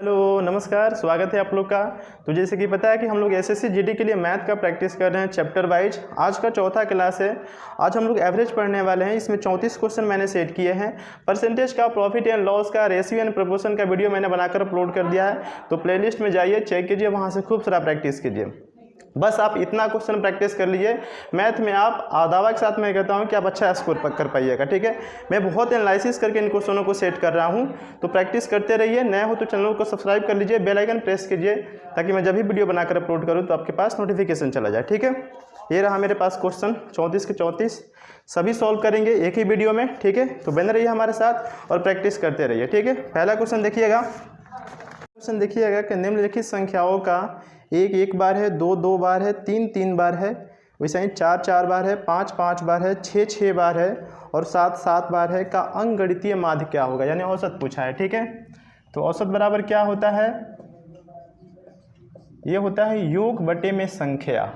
Hello नमस्कार, स्वागत है आप लोग का। तो जैसे कि पता है कि हम लोग एसएससी जीडी के लिए मैथ का प्रैक्टिस कर रहे हैं चैप्टर वाइज। आज का चौथा क्लास है। आज हम लोग एवरेज पढ़ने वाले हैं। इसमें 34 क्वेश्चन मैंने सेट किए हैं। परसेंटेज का, प्रॉफिट एंड लॉस का, रेशियो एंड प्रोपोर्शन का वीडियो मैंने बनाकर अपलोड कर दिया है। तो प्लेलिस्ट में जाइए, चेक कीजिए, वहाँ से खूब सारा प्रैक्टिस कीजिए। बस आप इतना क्वेश्चन प्रैक्टिस कर लीजिए। मैथ में आप दावा के साथ मैं कहता हूँ कि आप अच्छा स्कोर कर पाइएगा। ठीक है, मैं बहुत एनालिसिस करके इन क्वेश्चनों को सेट कर रहा हूँ। तो प्रैक्टिस करते रहिए। नए हो तो चैनल को सब्सक्राइब कर लीजिए, बेल आइकन प्रेस कीजिए, ताकि मैं जब भी वीडियो बनाकर अपलोड करूँ तो आपके पास नोटिफिकेशन चला जाए। ठीक है, ये रहा मेरे पास क्वेश्चन 34 के 34, सभी सॉल्व करेंगे एक ही वीडियो में। ठीक है, तो बने रहिए हमारे साथ और प्रैक्टिस करते रहिए। ठीक है, पहला क्वेश्चन देखिएगा। क्वेश्चन देखिएगा कि निम्नलिखित संख्याओं का 1 1 बार है, 2 2 बार है, 3 3 बार है, वैसे ही 4 4 बार है, 5 5 बार है, 6 6 बार है और 7 7 बार है का अंकगणितीय माध्य क्या होगा, यानी औसत पूछा है। ठीक है, तो औसत बराबर क्या होता है? ये होता है योग बटे में संख्या।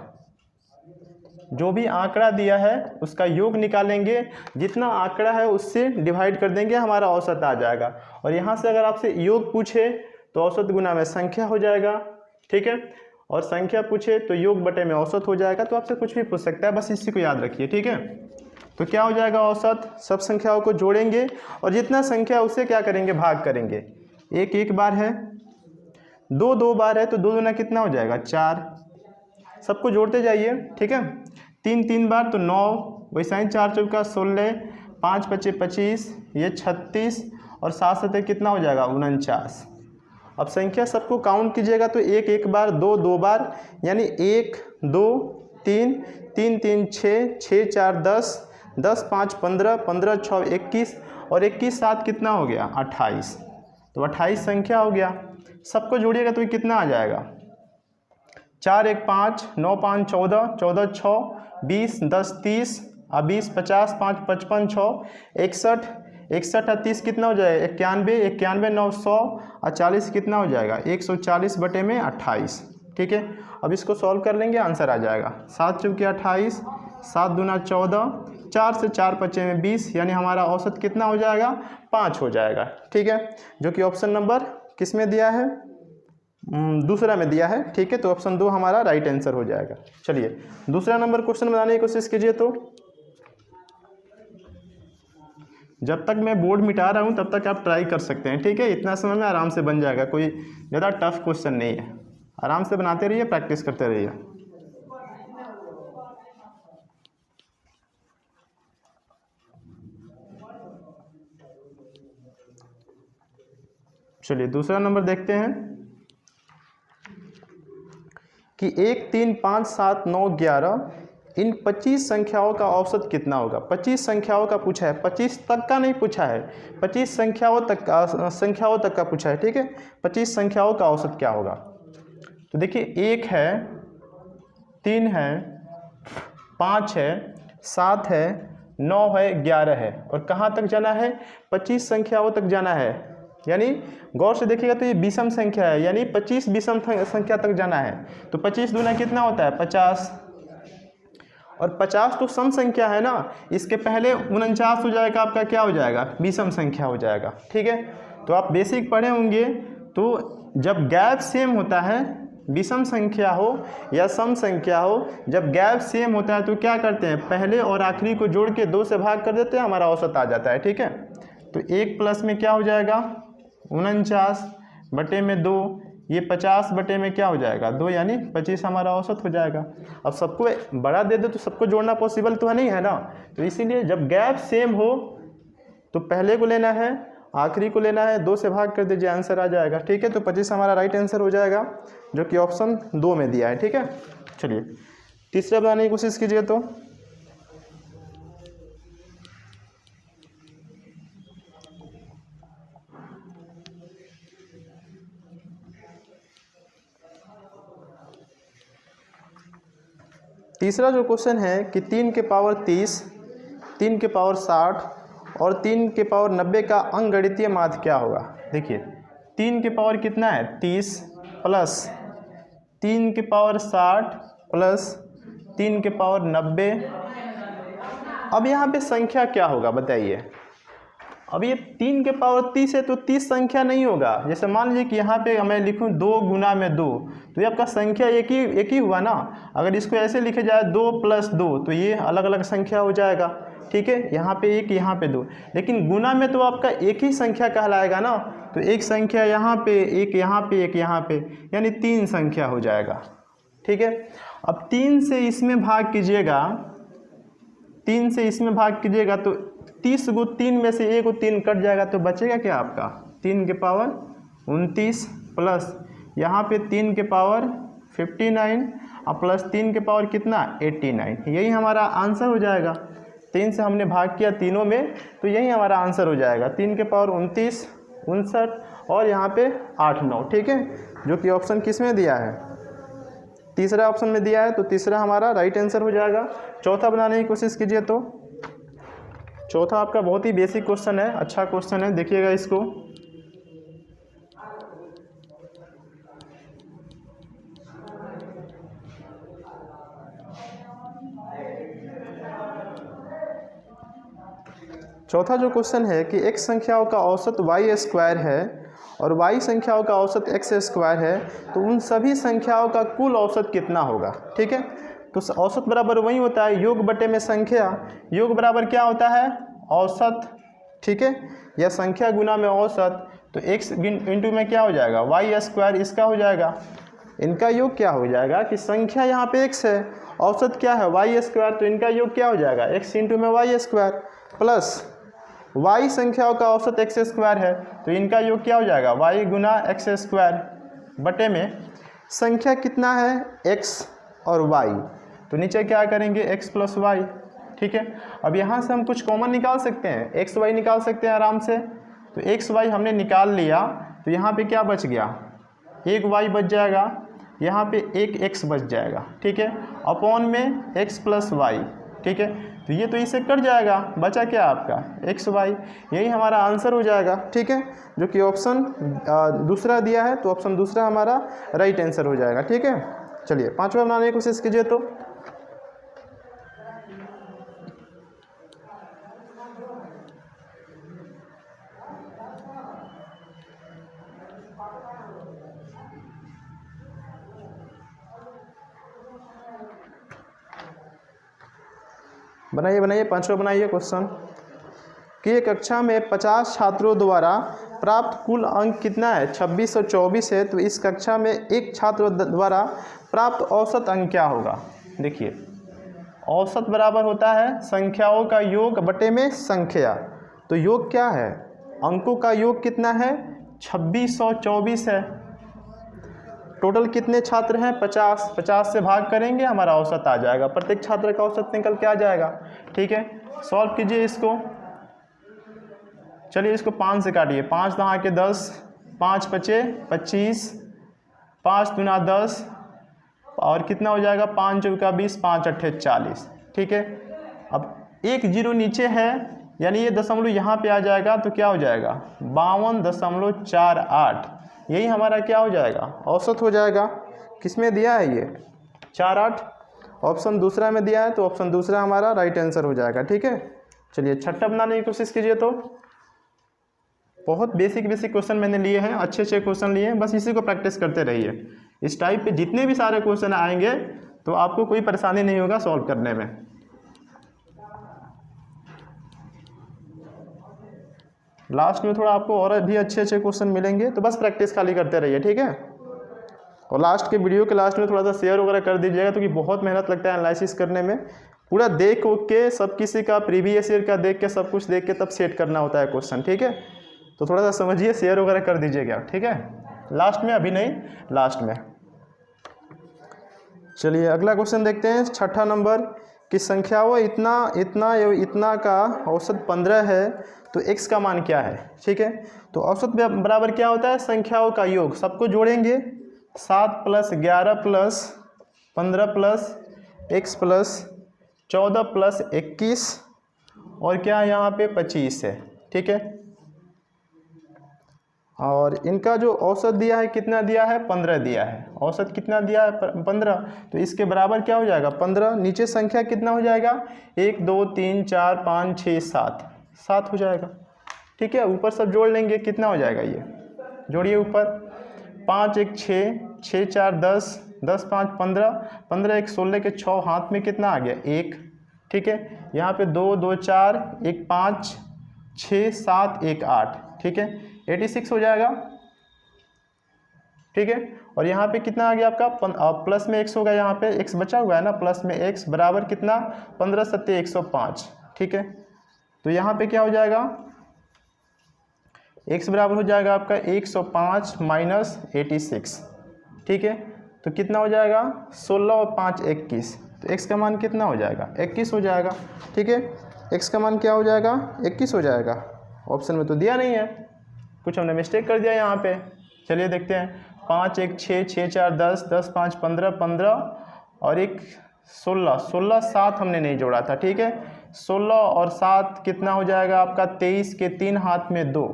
जो भी आंकड़ा दिया है उसका योग निकालेंगे, जितना आंकड़ा है उससे डिवाइड कर देंगे, हमारा औसत आ जाएगा। और यहाँ से अगर आपसे योग पूछे तो औसत गुना में संख्या हो जाएगा। ठीक है, और संख्या पूछे तो योग बटे में औसत हो जाएगा। तो आपसे कुछ भी पूछ सकता है, बस इसी को याद रखिए। ठीक है, तो क्या हो जाएगा? औसत। सब संख्याओं को जोड़ेंगे और जितना संख्या उससे क्या करेंगे? भाग करेंगे। 1 1 बार है, 2 2 बार है, तो 2 दूना कितना हो जाएगा? 4। सबको जोड़ते जाइए। ठीक है, 3 3 बार तो 9, वैसा ही 4 चौका 16, 5 5 25, ये 36 और 7 7 कितना हो जाएगा? 49। अब संख्या सबको काउंट कीजिएगा तो 1 1 बार, 2 2 बार, यानी 1 2 3 3 3 6 6 4 10 10 5 15 15 6 21 और 21 7 कितना हो गया? 28। तो 28 संख्या हो गया। सबको जोड़िएगा तो ये कितना आ जाएगा? 4 1 5 9 5 14 14 6 20 10 30 20 50 5 55 6 61 61 और 30 कितना हो जाएगा? 91 91 9 100 और 40 कितना हो जाएगा? 140 बटे में 28। ठीक है, अब इसको सॉल्व कर लेंगे, आंसर आ जाएगा 7 चौके 28, 7 दूना 14, 4 से 4 बचे में 20, यानी हमारा औसत कितना हो जाएगा? 5 हो जाएगा। ठीक है, जो कि ऑप्शन नंबर किस में दिया है? दूसरा में दिया है। ठीक है, तो ऑप्शन 2 हमारा राइट आंसर हो जाएगा। चलिए दूसरा नंबर क्वेश्चन बनाने की कोशिश कीजिए। तो जब तक मैं बोर्ड मिटा रहा हूं तब तक आप ट्राई कर सकते हैं। ठीक है, इतना समय में आराम से बन जाएगा, कोई ज़्यादा टफ क्वेश्चन नहीं है। आराम से बनाते रहिए, प्रैक्टिस करते रहिए। चलिए दूसरा नंबर देखते हैं कि 1 3 5 7 9 11 इन 25 संख्याओं का औसत कितना होगा। 25 संख्याओं का पूछा है, 25 तक का नहीं पूछा है, 25 संख्याओं तक का पूछा है। ठीक है, 25 संख्याओं का औसत क्या होगा? तो देखिए 1 है, 3 है, 5 है, 7 है, 9 है, 11 है और कहाँ तक जाना है? 25 संख्याओं तक जाना है। यानी गौर से देखिएगा तो ये विषम संख्या है, यानी 25 विषम संख्या तक जाना है। तो 25 दूना कितना होता है? 50 और 50 तो सम संख्या है ना, इसके पहले 49 हो जाएगा, आपका क्या हो जाएगा? विषम संख्या हो जाएगा। ठीक है, तो आप बेसिक पढ़े होंगे, तो जब गैप सेम होता है, विषम संख्या हो या सम संख्या हो, जब गैप सेम होता है तो क्या करते हैं? पहले और आखिरी को जोड़ के 2 से भाग कर देते हैं, हमारा औसत आ जाता है। ठीक है, तो 1 प्लस में क्या हो जाएगा? 49 बटे में 2, ये 50 बटे में क्या हो जाएगा? 2, यानी 25 हमारा औसत हो जाएगा। अब सबको बड़ा दे दो तो सबको जोड़ना पॉसिबल तो नहीं है ना, तो इसीलिए जब गैप सेम हो तो पहले को लेना है, आखिरी को लेना है, 2 से भाग कर दीजिए, आंसर आ जाएगा। ठीक है, तो 25 हमारा राइट आंसर हो जाएगा, जो कि ऑप्शन 2 में दिया है। ठीक है, चलिए तीसरा बनाने की कोशिश कीजिए। तो तीसरा जो क्वेश्चन है कि 3 के पावर 30, 3 के पावर 60 और 3 के पावर 90 का अंकगणितीय माध्य क्या होगा। देखिए 3 के पावर कितना है? 30 प्लस 3 के पावर 60 प्लस 3 के पावर 90। अब यहाँ पे संख्या क्या होगा बताइए? अब ये 3 के पावर 30 है तो 30 संख्या नहीं होगा। जैसे मान लीजिए कि यहाँ पे मैं लिखूँ 2 गुना में 2, तो ये आपका संख्या एक ही हुआ ना। अगर इसको ऐसे लिखे जाए 2 + 2 तो ये अलग अलग संख्या हो जाएगा, ठीक है। यहाँ पे 1, यहाँ पे 2, लेकिन गुना में तो आपका एक ही संख्या कहलाएगा ना। तो एक संख्या यहाँ पे, एक यहाँ पे, एक यहाँ पे, यानी 3 संख्या हो जाएगा, ठीक है। अब 3 से इसमें भाग कीजिएगा, 3 से इसमें भाग कीजिएगा तो 30 को 3 में से 1 को 3 कट जाएगा तो बचेगा क्या आपका 3 के पावर 29 प्लस यहाँ पे 3 के पावर 59 और प्लस 3 के पावर कितना 89। यही हमारा आंसर हो जाएगा। 3 से हमने भाग किया तीनों में तो यही हमारा आंसर हो जाएगा। 3 के पावर 29, 59 और यहाँ पे 8, 9, ठीक है, जो कि ऑप्शन किस में दिया है, तीसरा ऑप्शन में दिया है। तो तीसरा हमारा राइट आंसर हो जाएगा। चौथा बनाने की कोशिश कीजिए। तो चौथा आपका बहुत ही बेसिक क्वेश्चन है, अच्छा क्वेश्चन है, देखिएगा इसको। चौथा जो क्वेश्चन है कि x संख्याओं का औसत y² है और y संख्याओं का औसत x² है, तो उन सभी संख्याओं का कुल औसत कितना होगा, ठीक है। तो औसत बराबर वही होता है योग बटे में संख्या। योग बराबर क्या होता है औसत, ठीक है, या संख्या गुना में औसत। तो x इंटू में क्या हो जाएगा y² इसका हो जाएगा। इनका योग क्या हो जाएगा कि संख्या यहाँ पे x है, औसत क्या है y², तो इनका योग क्या हो जाएगा x इंटू में y² प्लस y संख्याओं का औसत x² है तो इनका योग क्या हो जाएगा y गुना x² बटे में संख्या कितना है x और y, तो नीचे क्या करेंगे x प्लस y, ठीक है। अब यहाँ से हम कुछ कॉमन निकाल सकते हैं, x y निकाल सकते हैं आराम से। तो x y हमने निकाल लिया तो यहाँ पे क्या बच गया, एक y बच जाएगा, यहाँ पे एक x बच जाएगा, ठीक है, अपॉन में x प्लस y, ठीक है। तो ये तो इसे कट जाएगा, बचा क्या आपका एक्स वाई, यही हमारा आंसर हो जाएगा, ठीक है, जो कि ऑप्शन दूसरा दिया है। तो ऑप्शन दूसरा हमारा राइट आंसर हो जाएगा, ठीक है। चलिए पांचवा बनाने की कोशिश कीजिए। तो बनाइए पांचवा बनाइए क्वेश्चन कि एक कक्षा में 50 छात्रों द्वारा प्राप्त कुल अंक कितना है 2624 है, तो इस कक्षा में एक छात्र द्वारा प्राप्त औसत अंक क्या होगा। देखिए औसत बराबर होता है संख्याओं का योग बटे में संख्या। तो योग क्या है, अंकों का योग कितना है 2624 है। टोटल कितने छात्र हैं 50, 50 से भाग करेंगे हमारा औसत आ जाएगा, प्रत्येक छात्र का औसत निकल के आ जाएगा, ठीक है। सॉल्व कीजिए इसको। चलिए इसको 5 से काटिए, 5 दहा के 10, 5 पचे 25, 5 दूना 10 और कितना हो जाएगा 5 चौका 20, 5 अट्ठे 40, ठीक है। अब एक जीरो नीचे है यानी ये दशमलव यहाँ पे आ जाएगा तो क्या हो जाएगा 52.48, यही हमारा क्या हो जाएगा औसत हो जाएगा। किस में दिया है ये 48, ऑप्शन दूसरा में दिया है, तो ऑप्शन दूसरा हमारा राइट आंसर हो जाएगा, ठीक है। चलिए छठा बनाने की कोशिश कीजिए। तो बहुत बेसिक क्वेश्चन मैंने लिए हैं, अच्छे क्वेश्चन लिए हैं, बस इसी को प्रैक्टिस करते रहिए। इस टाइप पे जितने भी सारे क्वेश्चन आएंगे तो आपको कोई परेशानी नहीं होगा सॉल्व करने में। लास्ट में थोड़ा आपको और भी अच्छे क्वेश्चन मिलेंगे, तो बस प्रैक्टिस खाली करते रहिए, ठीक है। और लास्ट के वीडियो के लास्ट में थोड़ा सा शेयर वगैरह कर दीजिएगा, क्योंकि बहुत मेहनत लगता है एनालिसिस करने में। पूरा देख के सब किसी का प्रीवियस ईयर का देख के सब कुछ देख के तब सेट करना होता है क्वेश्चन, ठीक है। तो थोड़ा सा समझिए, शेयर वगैरह कर दीजिएगा, ठीक है, लास्ट में, अभी नहीं लास्ट में। चलिए अगला क्वेश्चन देखते हैं, छठा नंबर कि संख्याओं इतना का औसत 15 है तो x का मान क्या है, ठीक है। तो औसत बराबर क्या होता है संख्याओं का योग, सबको जोड़ेंगे 7 + 11 + 15 + x + 14 + 21 और क्या यहाँ पे 25 है, ठीक है। और इनका जो औसत दिया है कितना दिया है 15 दिया है, औसत कितना दिया है 15, तो इसके बराबर क्या हो जाएगा 15। नीचे संख्या कितना हो जाएगा 1 2 3 4 5 6 7 हो जाएगा, ठीक है, ऊपर सब जोड़ लेंगे, कितना हो जाएगा ये, जोड़िए ऊपर, 5 1 6, 6 4 10, 10 5 15, 15 1 16 के 6, हाथ में कितना आ गया 1, ठीक है। यहाँ पे 2 2 4, 1 5, 6 7 1 8, ठीक है, 86 हो जाएगा, ठीक है। और यहाँ पे कितना आ गया आपका, प्लस में x होगा, यहाँ पे x बचा हुआ है ना, प्लस में x बराबर कितना, 15 7 105, ठीक है। तो यहाँ पे क्या हो जाएगा, x बराबर हो जाएगा आपका 105 माइनस 86, ठीक है। तो कितना हो जाएगा, 16 और 5 21, तो x का मान कितना हो जाएगा, 21 हो जाएगा, ठीक है। x का मान क्या हो जाएगा, 21 हो जाएगा। ऑप्शन में तो दिया नहीं है, कुछ हमने मिस्टेक कर दिया यहाँ पे। चलिए देखते हैं, 5 1 6, 6 4 10, 10 5 15, 15 और 1 16, 16 7 हमने नहीं जोड़ा था, ठीक है। 16 और 7 कितना हो जाएगा आपका, 23 के 3 हाथ में 2,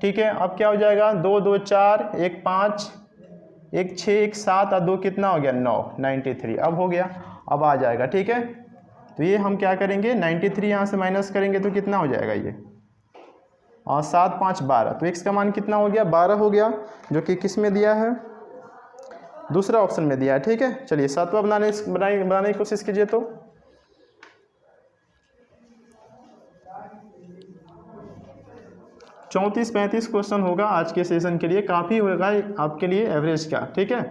ठीक है। अब क्या हो जाएगा, 2 2 4, 1 5, 1 6, 1 7 और 2 कितना हो गया 9, 93 अब हो गया, अब आ जाएगा, ठीक है। तो ये हम क्या करेंगे, 93 यहाँ से माइनस करेंगे तो कितना हो जाएगा ये, और 7 5 12, तो x का मान कितना हो गया, 12 हो गया, जो कि किस में दिया है, दूसरा ऑप्शन में दिया है, ठीक है। चलिए सातवां बनाने की कोशिश कीजिए। तो 34-35 क्वेश्चन होगा आज के सेशन के लिए, काफ़ी होगा आपके लिए एवरेज का, ठीक है।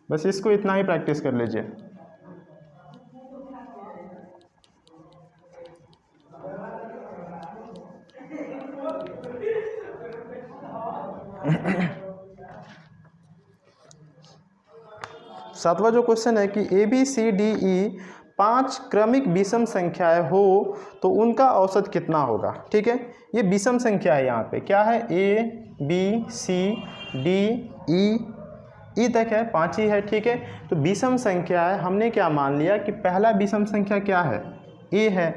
बस इसको इतना ही प्रैक्टिस कर लीजिए। सातवां जो क्वेश्चन है कि ABCDE 5 क्रमिक विषम संख्याएं हो तो उनका औसत कितना होगा, ठीक है। ये विषम संख्या है, यहाँ पे क्या है, ABCDE तक है, 5 ही है, ठीक है। तो विषम संख्या है, हमने क्या मान लिया कि पहला विषम संख्या क्या है, A है,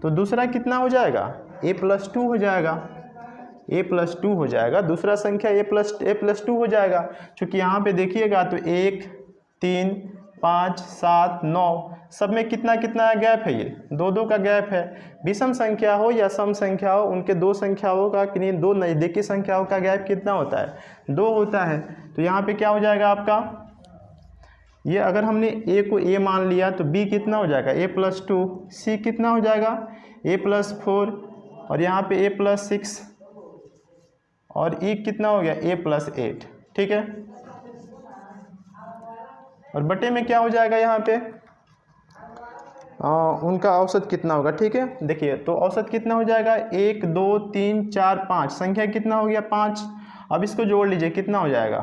तो दूसरा कितना हो जाएगा, A+2 हो जाएगा, A+2 हो जाएगा, दूसरा संख्या A+2 हो जाएगा। क्योंकि यहाँ पे देखिएगा तो 1 3 5 7 9 सब में कितना कितना गैप है, ये 2 2 का गैप है। विषम संख्या हो या सम संख्या हो, उनके दो संख्याओं का किन्हीं दो नज़दीकी संख्याओं का गैप कितना होता है, 2 होता है। तो यहाँ पे क्या हो जाएगा आपका, ये अगर हमने A को A मान लिया तो B कितना हो जाएगा, A+2, C कितना हो जाएगा, A+4 और यहाँ पे A+6 और E कितना हो गया, A+8, ठीक है। और बटे में क्या हो जाएगा, यहाँ पे उनका औसत कितना होगा, ठीक है। देखिए तो औसत कितना हो जाएगा, 1 2 3 4 5, संख्या कितना हो गया 5। अब इसको जोड़ लीजिए, कितना हो जाएगा,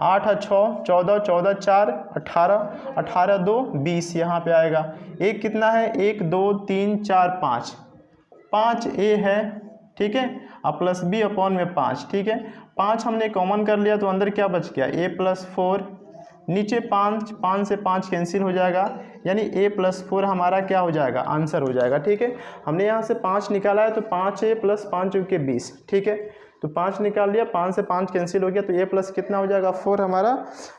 8 और 6 14, 14 4 18, 18 2 20 यहाँ पे आएगा। एक कितना है, 1 2 3 4 5, 5 A है, ठीक है, और प्लस B अपॉन में 5, ठीक है। 5 हमने कॉमन कर लिया तो अंदर क्या बच गया, A+4, नीचे 5 से 5 कैंसिल हो जाएगा, यानी A+4 हमारा क्या हो जाएगा, आंसर हो जाएगा, ठीक है। हमने यहाँ से 5 निकाला है तो 5A + 5 के 20, ठीक है। तो 5 निकाल लिया, 5 से 5 कैंसिल हो गया, तो A+ कितना हो जाएगा, 4 हमारा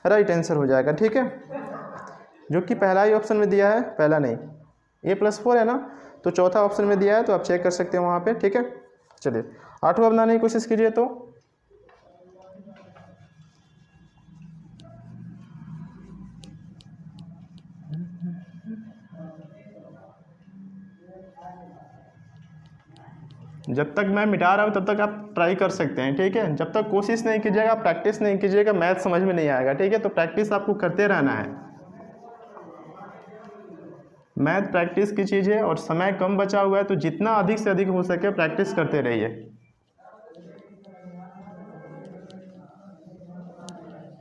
राइट आंसर हो जाएगा, ठीक है। जो कि पहला ही ऑप्शन में दिया है, पहला नहीं, A+4 है ना, तो चौथा ऑप्शन में दिया है, तो आप चेक कर सकते हैं वहाँ पे, ठीक है। चलिए 8वां बनाने की कोशिश कीजिए। तो जब तक मैं मिटा रहा हूँ तब तक आप ट्राई कर सकते हैं, ठीक है। जब तक कोशिश नहीं कीजिएगा, प्रैक्टिस नहीं कीजिएगा, मैथ समझ में नहीं आएगा, ठीक है। तो प्रैक्टिस आपको करते रहना है, मैथ प्रैक्टिस की चीज़ है और समय कम बचा हुआ है, तो जितना अधिक से अधिक हो सके प्रैक्टिस करते रहिए,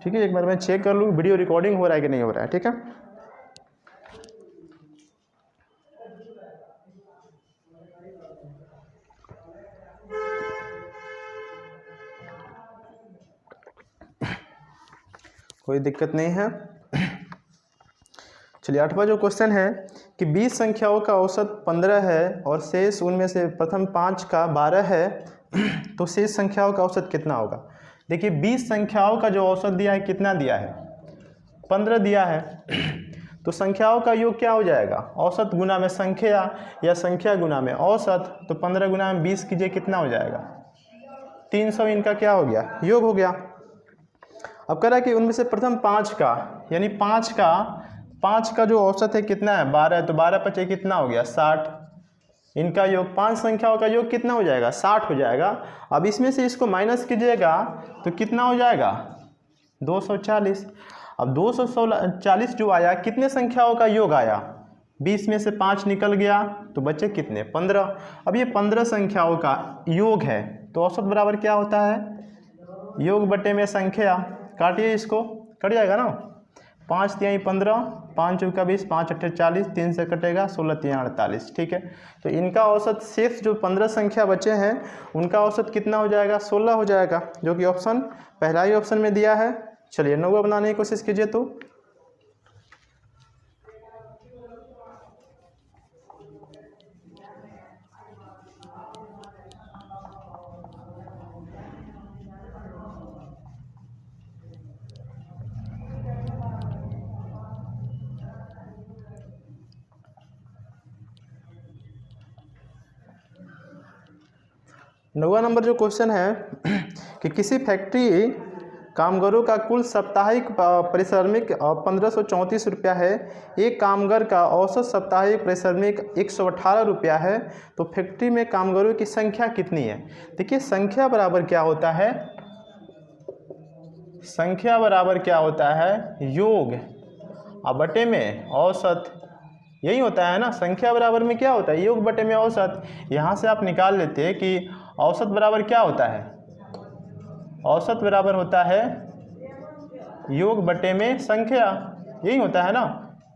ठीक है। एक बार मैं चेक कर लूँ वीडियो रिकॉर्डिंग हो रहा है कि नहीं हो रहा है, ठीक है। कोई दिक्कत नहीं है। चलिए 8वां जो क्वेश्चन है कि 20 संख्याओं का औसत 15 है और शेष उनमें से प्रथम 5 का 12 है, तो शेष संख्याओं का औसत कितना होगा। देखिए 20 संख्याओं का जो औसत दिया है कितना दिया है, 15 दिया है। तो संख्याओं का योग क्या हो जाएगा, औसत गुना में संख्या या संख्या गुना में औसत। तो 15 गुना में 20 कीजिए, कितना हो जाएगा 300, इनका क्या हो गया, योग हो गया। अब कह रहा है कि उनमें से प्रथम 5 का, यानी 5 का जो औसत है कितना है 12 है, तो 12 पचे कितना हो गया 60, इनका योग 5 संख्याओं का योग कितना हो जाएगा 60 हो जाएगा। अब इसमें से इसको माइनस कीजिएगा तो कितना हो जाएगा 240। अब 240 जो आया कितने संख्याओं का योग आया, 20 में से 5 निकल गया तो बचे कितने 15। अब ये 15 संख्याओं का योग है, तो औसत बराबर क्या होता है, योग बटे में संख्या। काटिए इसको, कट जाएगा ना, 5 तिहाई 15, 5 चौका 20, 5 अट्ठे 40, 3 से कटेगा 16 तिहाई 48, ठीक है। तो इनका औसत शेष जो 15 संख्या बचे हैं उनका औसत कितना हो जाएगा 16 हो जाएगा, जो कि ऑप्शन पहला ही ऑप्शन में दिया है। चलिए 9वां बनाने की कोशिश कीजिए। तो नौवां नंबर जो क्वेश्चन है कि किसी फैक्ट्री कामगारों का कुल साप्ताहिक पारिश्रमिक 1534 रुपया है, एक कामगार का औसत साप्ताहिक पारिश्रमिक 118 रुपया है, तो फैक्ट्री में कामगारों की संख्या कितनी है। देखिए संख्या बराबर क्या होता है, संख्या बराबर क्या होता है योग और बटे में औसत, यही होता है ना। संख्या बराबर में क्या होता है योग बटे में औसत। यहाँ से आप निकाल लेते हैं कि औसत बराबर क्या होता है, औसत बराबर होता है योग बटे में संख्या, यही होता है ना।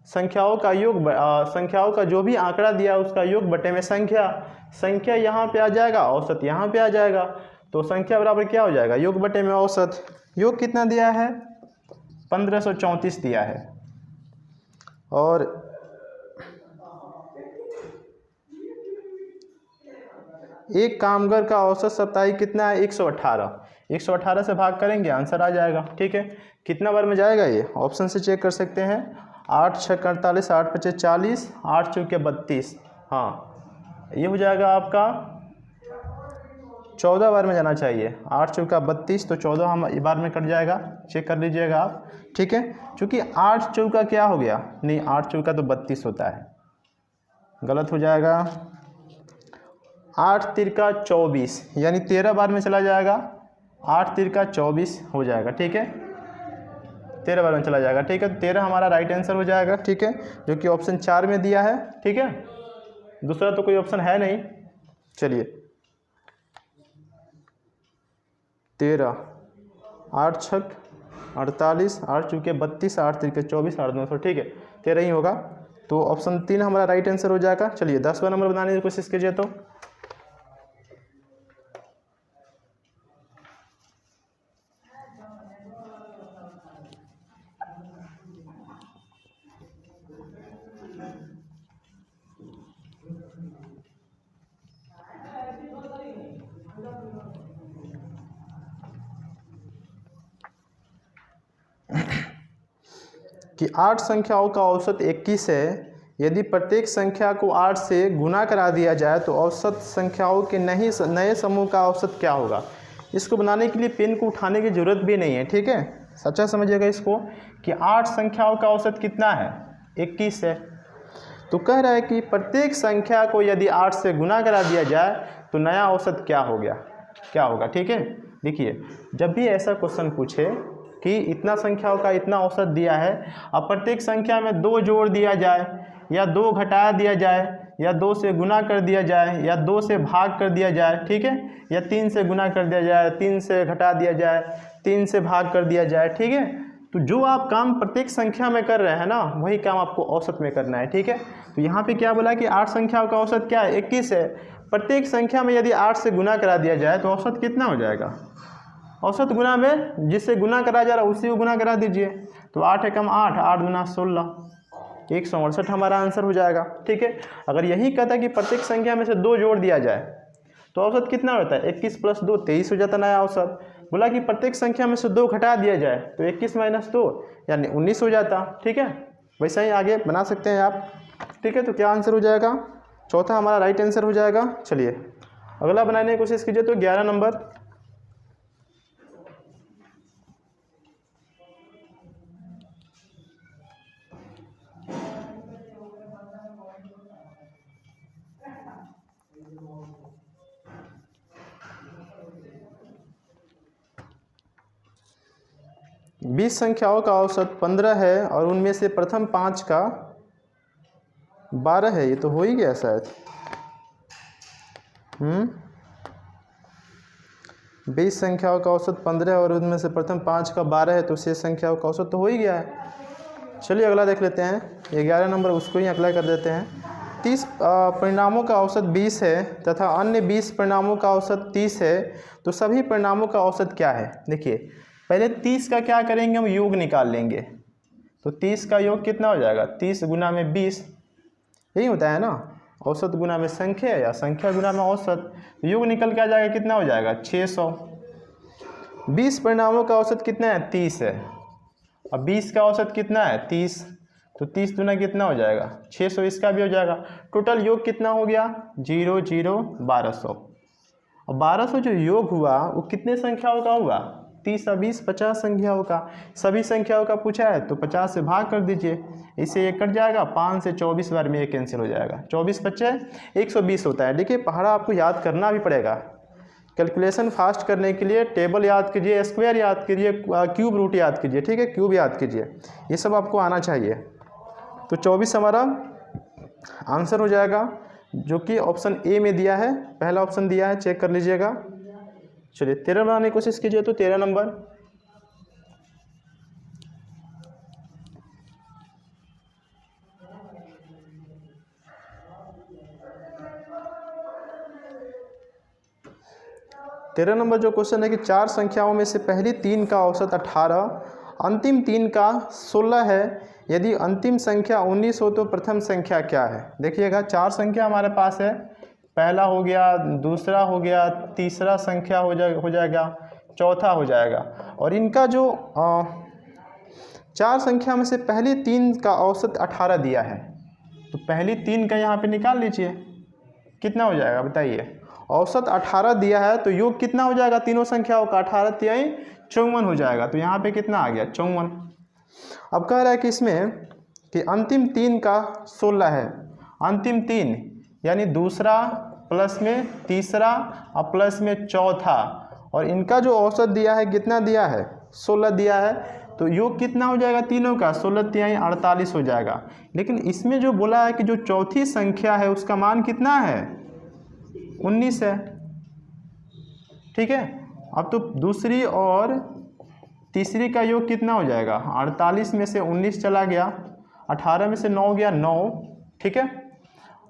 संख्याओं का योग, संख्याओं का जो भी आंकड़ा दिया उसका योग बटे में संख्या, संख्या यहाँ पे आ जाएगा, औसत यहाँ पे आ जाएगा, तो संख्या बराबर क्या हो जाएगा योग बटे में औसत। योग कितना दिया है 1534 दिया है, और एक कामगार का औसत साप्ताहिक कितना है 118, 118 से भाग करेंगे आंसर आ जाएगा, ठीक है। कितना बार में जाएगा ये ऑप्शन से चेक कर सकते हैं, 8 6 48, 8 5 40, 8 चौके 32, हाँ ये हो जाएगा आपका 14 बार में जाना चाहिए, 8 चौका 32, तो 14 हम बार में कट जाएगा, चेक कर लीजिएगा आप, ठीक है। चूँकि 8 चौका क्या हो गया, नहीं 8 चौका तो 32 होता है, गलत हो जाएगा। 8 तिरका 24, यानी 13 बार में चला जाएगा, 8 तिरका 24 हो जाएगा, ठीक है, 13 बार में चला जाएगा, ठीक है। 13 हमारा राइट आंसर हो जाएगा, ठीक है, जो कि ऑप्शन 4 में दिया है, ठीक है। दूसरा तो कोई ऑप्शन है नहीं। चलिए 13, 8 छक 48, 8 चूके 32, 8 तिरके 24, 8 900, ठीक है 13 ही होगा, तो ऑप्शन 3 हमारा राइट आंसर हो जाएगा। चलिए 10वां नंबर बनाने की कोशिश कीजिए। तो कि 8 संख्याओं का औसत 21 है, यदि प्रत्येक संख्या को 8 से गुना करा दिया जाए तो औसत संख्याओं के नए समूह का औसत क्या होगा। इसको बनाने के लिए पेन को उठाने की जरूरत भी नहीं है, ठीक है, सच्चा समझिएगा इसको कि 8 संख्याओं का औसत कितना है 21 है, तो कह रहा है कि प्रत्येक संख्या को यदि 8 से गुना करा दिया जाए तो नया औसत क्या हो गया, क्या होगा, ठीक है। देखिए जब भी ऐसा क्वेश्चन पूछे कि इतना संख्याओं का इतना औसत दिया है, अब प्रत्येक संख्या में 2 जोड़ दिया जाए या 2 घटा दिया जाए या 2 से गुना कर दिया जाए या 2 से भाग कर दिया जाए, ठीक है, या 3 से गुना कर दिया जाए, 3 से घटा दिया जाए, 3 से भाग कर दिया जाए, ठीक है। तो जो आप काम प्रत्येक संख्या में कर रहे हैं ना, वही काम आपको औसत में करना है, ठीक है। तो यहाँ पे क्या बोला कि 8 संख्याओं का औसत क्या है 21 है, प्रत्येक संख्या में यदि 8 से गुना करा दिया जाए तो औसत कितना हो जाएगा, औसत गुना में जिससे गुना करा जा रहा है उसी को गुना करा दीजिए, तो 8 एकम 8, 8 गुना 16, 168 हमारा आंसर हो जाएगा, ठीक है। अगर यही कहता है कि प्रत्येक संख्या में से 2 जोड़ दिया जाए तो औसत कितना होता है 21 + 2 23 हो जाता नया औसत। बोला कि प्रत्येक संख्या में से 2 घटा दिया जाए तो 21 - 2 यानी 19 हो जाता, ठीक है। वैसा ही आगे बना सकते हैं आप। ठीक है, तो क्या आंसर हो जाएगा? चौथा हमारा राइट आंसर हो जाएगा। चलिए अगला बनाने की कोशिश कीजिए। तो 11 नंबर, बीस संख्याओं का औसत 15 है और उनमें से प्रथम 5 का 12 है। ये तो हो ही गया शायद। 20 संख्याओं का औसत 15 है और उनमें से प्रथम 5 का 12 है, तो शेष संख्याओं का औसत तो हो ही गया है। चलिए अगला देख लेते हैं। 11 नंबर उसको ही अप्लाई कर देते हैं। 30 परिणामों का औसत 20 है तथा अन्य 20 परिणामों का औसत 30 है, तो सभी परिणामों का औसत क्या है? देखिए पहले 30 का क्या करेंगे, हम योग निकाल लेंगे। तो 30 का योग कितना हो जाएगा? 30 गुना में 20, यही होता है ना, औसत गुना में संख्या या संख्या गुना में औसत। योग निकल के आ जाएगा, कितना हो जाएगा? 600। 20 परिणामों का औसत कितना है? 30 है। अब 20 का औसत कितना है? 30। तो 30 गुना कितना हो जाएगा? 600। इसका भी हो जाएगा। टोटल योग कितना हो गया? 0 0 1200। और 1200 जो योग हुआ वो कितने संख्याओं का हुआ? 30 और 20 50 संख्याओं का। सभी संख्याओं का पूछा है तो 50 से भाग कर दीजिए, इससे ये कट जाएगा। 5 से 24 बार में ये कैंसिल हो जाएगा। 24 बच्चे 120 होता है। देखिए पहाड़ा आपको याद करना भी पड़ेगा। कैलकुलेशन फास्ट करने के लिए टेबल याद कीजिए, स्क्वायर याद कीजिए, क्यूब रूट याद कीजिए। ठीक है, क्यूब याद कीजिए, ये सब आपको आना चाहिए। तो 24 हमारा आंसर हो जाएगा, जो कि ऑप्शन ए में दिया है, पहला ऑप्शन दिया है, चेक कर लीजिएगा। चलिए 13 बनाने की कोशिश कीजिए। तो 13 नंबर, जो क्वेश्चन है कि 4 संख्याओं में से पहली 3 का औसत 18, अंतिम 3 का 16 है। यदि अंतिम संख्या 19 हो तो प्रथम संख्या क्या है? देखिएगा 4 संख्या हमारे पास है, पहला हो गया, दूसरा हो गया, तीसरा संख्या हो जाएगा, चौथा हो जाएगा। और इनका जो 4 संख्या में से पहली 3 का औसत 18 दिया है, तो पहली 3 का यहाँ पे निकाल लीजिए, कितना हो जाएगा बताइए? औसत 18 दिया है तो योग कितना हो जाएगा तीनों संख्याओं का? 18 तिहाई 54 हो जाएगा। तो यहाँ पे कितना आ गया? 54। अब कह रहा है कि इसमें कि अंतिम 3 का 16 है। अंतिम 3 यानी दूसरा प्लस में तीसरा और प्लस में चौथा, और इनका जो औसत दिया है कितना दिया है? 16 दिया है। तो योग कितना हो जाएगा तीनों का? 16 तिहाई 48 हो जाएगा। लेकिन इसमें जो बोला है कि जो चौथी संख्या है उसका मान कितना है? 19 है। ठीक है, अब तो दूसरी और तीसरी का योग कितना हो जाएगा? 48 में से 19 चला गया, 18 में से 9 गया 9। ठीक है,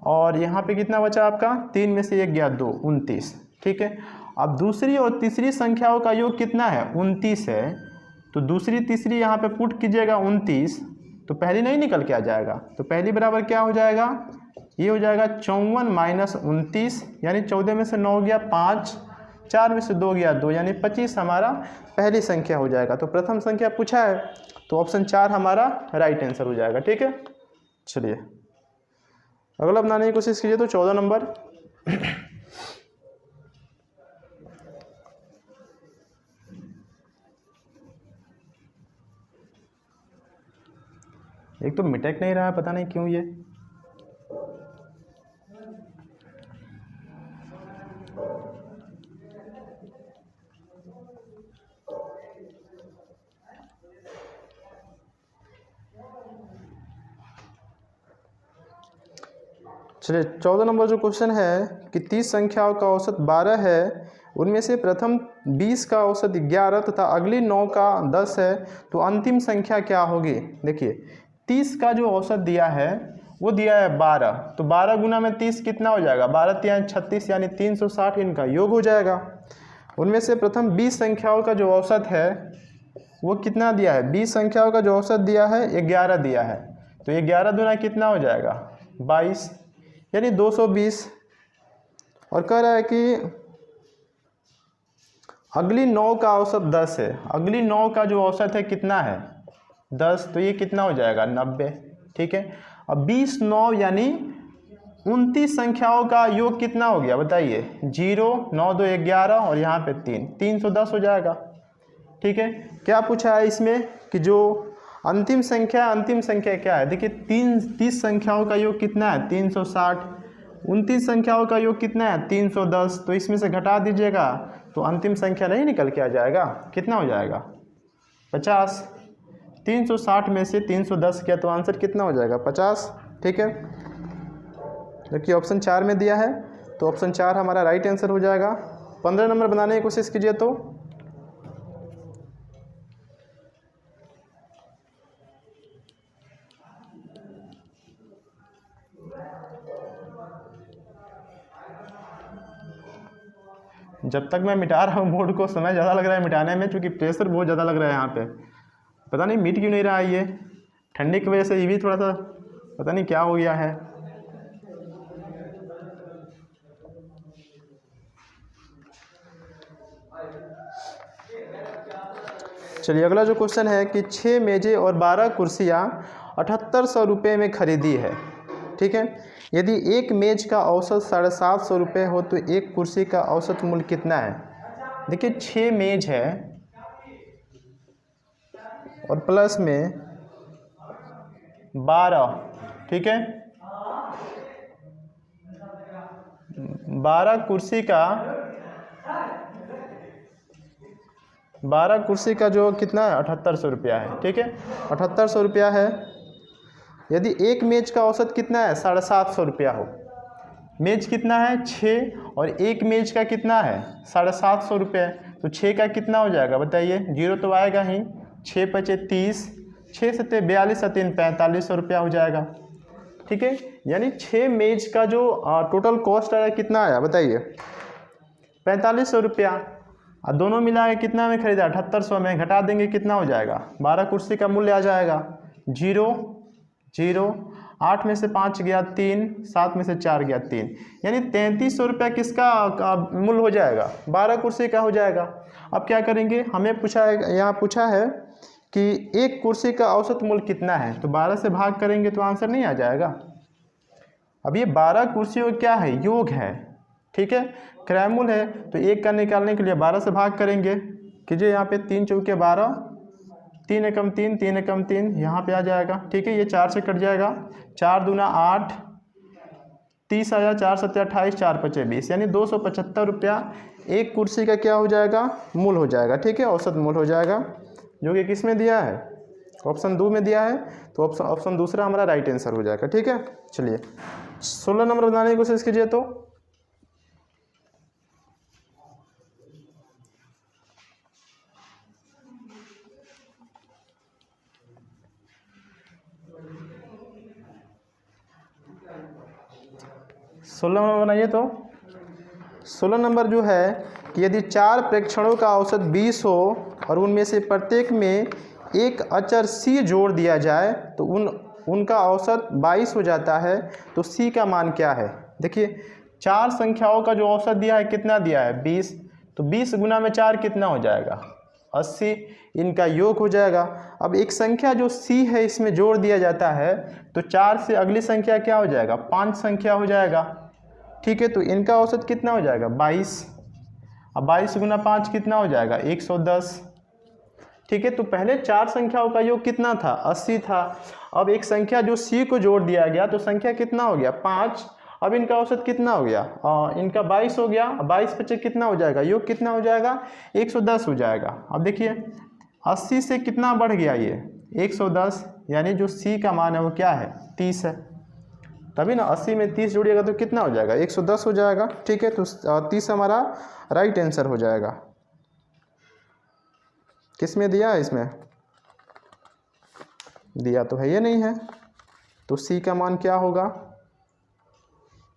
और यहाँ पे कितना बचा आपका? 3 में से 1 गया 2, 29। ठीक है, अब दूसरी और तीसरी संख्याओं का योग कितना है? 29 है। तो दूसरी तीसरी यहाँ पे पुट कीजिएगा 29, तो पहली नहीं निकल के आ जाएगा। तो पहली बराबर क्या हो जाएगा? ये हो जाएगा 54 माइनस 29, यानी 14 में से 9 गया 5, 4 में से 2 गया 2, यानी 25 हमारा पहली संख्या हो जाएगा। तो प्रथम संख्या पूछा है तो ऑप्शन 4 हमारा राइट आंसर हो जाएगा। ठीक है, चलिए अगला बनाने की कोशिश कीजिए। तो 14 नंबर, एक तो मिटेक नहीं रहा है, पता नहीं क्यों ये। चलिए 14 नंबर जो क्वेश्चन है कि 30 संख्याओं का औसत 12 है, उनमें से प्रथम 20 का औसत 11 तथा अगली 9 का 10 है, तो अंतिम संख्या क्या होगी? देखिए 30 का जो औसत दिया है वो दिया है 12, तो 12 गुना में 30 कितना हो जाएगा? 12 तिहाई 36, यानी 360 इनका योग हो जाएगा। उनमें से प्रथम 20 संख्याओं का जो औसत है वो कितना दिया है? 20 संख्याओं का जो औसत दिया है 11 दिया है, तो 11 दुना कितना हो जाएगा? 22, यानी 220। और कह रहा है कि अगली 9 का औसत 10 है। अगली 9 का जो औसत है कितना है? 10, तो ये कितना हो जाएगा? 90। ठीक है। अब 20 9 यानी 29 संख्याओं का योग कितना हो गया बताइए। 0 9 2 11 और यहाँ पे 310 हो जाएगा। ठीक है। क्या पूछा है इसमें कि जो अंतिम संख्या क्या है। देखिए 30 संख्याओं का योग कितना है 360, 29 संख्याओं का योग कितना है 310, तो इसमें से घटा दीजिएगा तो अंतिम संख्या नहीं निकल के आ जाएगा। कितना हो जाएगा 50। 360 में से 310 किया तो आंसर कितना हो जाएगा 50। ठीक है। देखिए ऑप्शन 4 में दिया है तो ऑप्शन 4 हमारा राइट आंसर हो जाएगा। 15 नंबर बनाने की कोशिश कीजिए तो जब तक मैं मिटा रहा हूँ बोर्ड को समय ज़्यादा लग रहा है मिटाने में, क्योंकि प्रेशर बहुत ज़्यादा लग रहा है यहाँ पे। पता नहीं मिट क्यों नहीं रहा है, ये ठंडी की वजह से ये भी थोड़ा सा पता नहीं क्या हो गया है। चलिए अगला जो क्वेश्चन है कि 6 मेज़ें और 12 कुर्सियाँ 7800 रुपये में खरीदी है। ठीक है। यदि एक मेज़ का औसत 750 रुपये हो तो एक कुर्सी का औसत मूल्य कितना है। देखिए 6 मेज़ है और प्लस में 12, ठीक है, 12 कुर्सी का जो कितना है 7800 रुपया है। ठीक है 7800 रुपया है। यदि एक मेज का औसत कितना है 750 रुपया हो, मेज कितना है 6 और एक मेज का कितना है 750 रुपये, तो 6 का कितना हो जाएगा बताइए। 0 तो आएगा ही, 6 पचे 30, 6 सत्ते 42 और 3 4500 रुपया हो जाएगा। ठीक है। यानी 6 मेज का जो टोटल कॉस्ट आया कितना आया बताइए 4500 रुपया। और दोनों मिला के कितना में खरीदा 7800 में, घटा देंगे कितना हो जाएगा 12 कुर्सी का मूल्य आ जाएगा 0 0, 8 में से 5 गया 3, 7 में से 4 गया 3, यानी 3300 रुपया किसका मूल्य हो जाएगा 12 कुर्सी का हो जाएगा। अब क्या करेंगे, हमें पूछा है, यहाँ पूछा है कि एक कुर्सी का औसत मूल्य कितना है, तो 12 से भाग करेंगे तो आंसर नहीं आ जाएगा। अब ये 12 कुर्सियों क्या है योग है। ठीक है। क्रयमूल्य है तो एक का निकालने के लिए 12 से भाग करेंगे। कीजिए यहाँ पे 3 चौके 12, 3 एकम 3, 3 एकम 3 यहाँ पे आ जाएगा। ठीक है। ये 4 से कट जाएगा, 4 दूना 8, 30 आया, 4 सत्ते 28, 4 पचे 20, यानी 275 रुपया एक कुर्सी का क्या हो जाएगा मूल्य हो जाएगा। ठीक है। औसत मूल्य हो जाएगा, जो कि किस में दिया है ऑप्शन 2 में दिया है, तो ऑप्शन दूसरा हमारा राइट आंसर हो जाएगा। ठीक है। चलिए 16 नंबर बनाने की कोशिश कीजिए तो 16 नंबर बनाइए तो 16 नंबर जो है कि यदि 4 प्रेक्षणों का औसत 20 हो और उनमें से प्रत्येक में एक अचर C जोड़ दिया जाए तो उनका औसत 22 हो जाता है, तो C का मान क्या है। देखिए 4 संख्याओं का जो औसत दिया है कितना दिया है 20, तो 20 गुना में 4 कितना हो जाएगा 80, इनका योग हो जाएगा। अब एक संख्या जो C है इसमें जोड़ दिया जाता है तो 4 से अगली संख्या क्या हो जाएगा 5 संख्या हो जाएगा। ठीक है। तो इनका औसत कितना हो जाएगा 22, अब 22 गुना 5 कितना हो जाएगा 110। ठीक है। तो पहले 4 संख्याओं का योग कितना था 80 था, अब एक संख्या जो C को जोड़ दिया गया तो संख्या कितना हो गया 5, अब इनका औसत कितना हो गया इनका 22 हो गया, 22 पचे कितना हो जाएगा योग कितना हो जाएगा 110 हो जाएगा। अब देखिए 80 से कितना बढ़ गया ये 110, यानी जो C का मान है वो क्या है 30 है, तभी ना 80 में 30 जोड़िएगा तो कितना हो जाएगा 110 हो जाएगा। ठीक है। तो 30 हमारा राइट आंसर हो जाएगा। किस में दिया है, इसमें दिया तो है ये नहीं है, तो C का मान क्या होगा,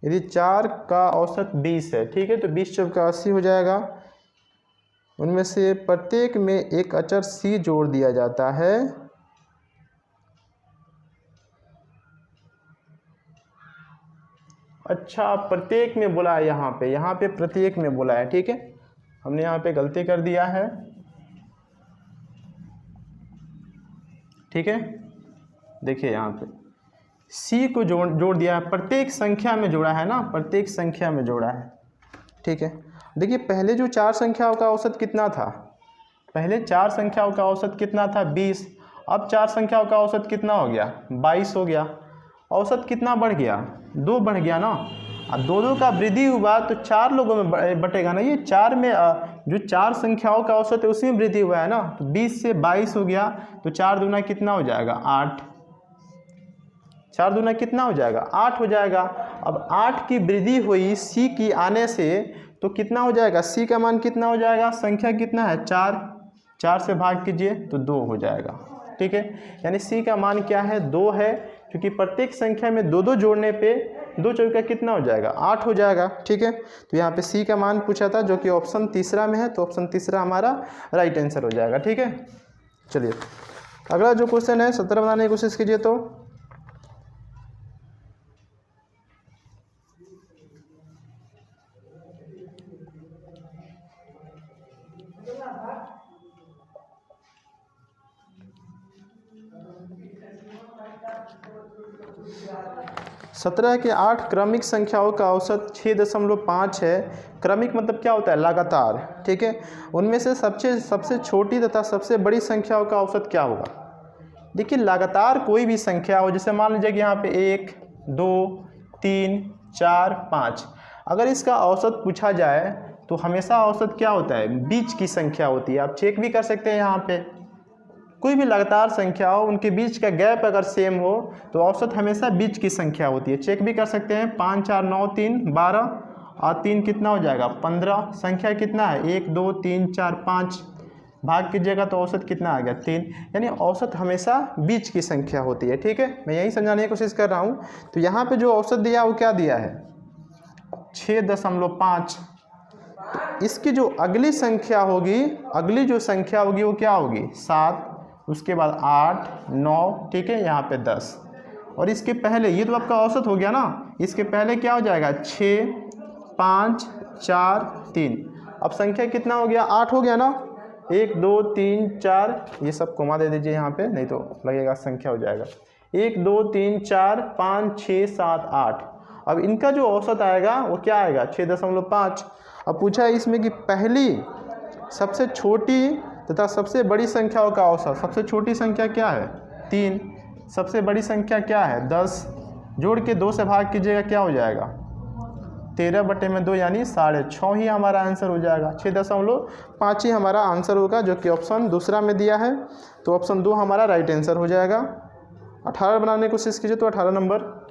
यदि 4 का औसत 20 है, ठीक है, तो 20 चौका 80 हो जाएगा। उनमें से प्रत्येक में एक अचर C जोड़ दिया जाता है, अच्छा प्रत्येक में बोला है, यहाँ पे प्रत्येक में बोला है। ठीक है। हमने यहाँ पे गलती कर दिया है। ठीक है। देखिए यहाँ पे सी को जोड़ दिया है, प्रत्येक संख्या में जोड़ा है ना, प्रत्येक संख्या में जोड़ा है। ठीक है, देखिए पहले जो 4 संख्याओं का औसत कितना था, पहले 4 संख्याओं का औसत कितना था 20, अब 4 संख्याओं का औसत कितना हो गया 22 हो गया। औसत कितना बढ़ गया 2 बढ़ गया ना, अब 2 का वृद्धि हुआ तो 4 लोगों में बटेगा ना, ये 4 में जो 4 संख्याओं का औसत है उसमें वृद्धि हुआ है ना, तो 20 से 22 हो गया, तो 4 दूना कितना हो जाएगा 8, 4 दूना कितना हो जाएगा 8 हो जाएगा। अब 8 की वृद्धि हुई सी की आने से, तो कितना हो जाएगा, सी का मान कितना हो जाएगा, संख्या कितना है 4, 4 से भाग कीजिए तो 2 हो जाएगा। ठीक है, यानी सी का मान क्या है 2 है, क्योंकि प्रत्येक संख्या में 2 2 जोड़ने पे 2 चौका कितना हो जाएगा 8 हो जाएगा। ठीक है, तो यहाँ पे सी का मान पूछा था जो कि ऑप्शन तीसरा में है, तो ऑप्शन तीसरा हमारा राइट आंसर हो जाएगा। ठीक है, चलिए अगला जो क्वेश्चन है 17 बनाने की कोशिश कीजिए। तो 17 के 8 क्रमिक संख्याओं का औसत 6.5 है। क्रमिक मतलब क्या होता है, लगातार। ठीक है, उनमें से सबसे छोटी तथा सबसे बड़ी संख्याओं का औसत क्या होगा। देखिए लगातार कोई भी संख्या हो, जैसे मान लीजिए कि यहाँ पे 1 2 3 4 5, अगर इसका औसत पूछा जाए तो हमेशा औसत क्या होता है, बीच की संख्या होती है। आप चेक भी कर सकते हैं, यहाँ पे कोई भी लगातार संख्या हो उनके बीच का गैप अगर सेम हो तो औसत हमेशा बीच की संख्या होती है। चेक भी कर सकते हैं, 5 4 9 3 12 और 3 कितना हो जाएगा 15, संख्या कितना है 1 2 3 4 5, भाग कीजिएगा तो औसत कितना आ गया 3, यानी औसत हमेशा बीच की संख्या होती है। ठीक है, मैं यही समझाने की कोशिश कर रहा हूँ। तो यहाँ पे जो औसत दिया वो क्या दिया है 6.5, तो इसकी जो अगली संख्या होगी, अगली जो संख्या होगी वो क्या होगी 7, उसके बाद 8 9, ठीक है, यहाँ पे 10, और इसके पहले ये तो आपका औसत हो गया ना, इसके पहले क्या हो जाएगा 6 5 4 3, अब संख्या कितना हो गया 8 हो गया ना, 1 2 3 4, ये सब कोमा दे दीजिए यहाँ पे, नहीं तो लगेगा संख्या हो जाएगा 1 2 3 4 5 6 7 8। अब इनका जो औसत आएगा वो क्या आएगा 6.5। अब पूछा है इसमें कि पहली सबसे छोटी तथा सबसे बड़ी संख्याओं का औसत। सबसे छोटी संख्या क्या है 3, सबसे बड़ी संख्या क्या है 10, जोड़ के 2 से भाग कीजिएगा क्या हो जाएगा 13/2, यानी 6.5 ही हमारा आंसर हो जाएगा। 6.5 ही हमारा आंसर होगा, जो कि ऑप्शन दूसरा में दिया है, तो ऑप्शन 2 हमारा राइट आंसर हो जाएगा। 18 बनाने की कोशिश कीजिए, तो 18 नंबर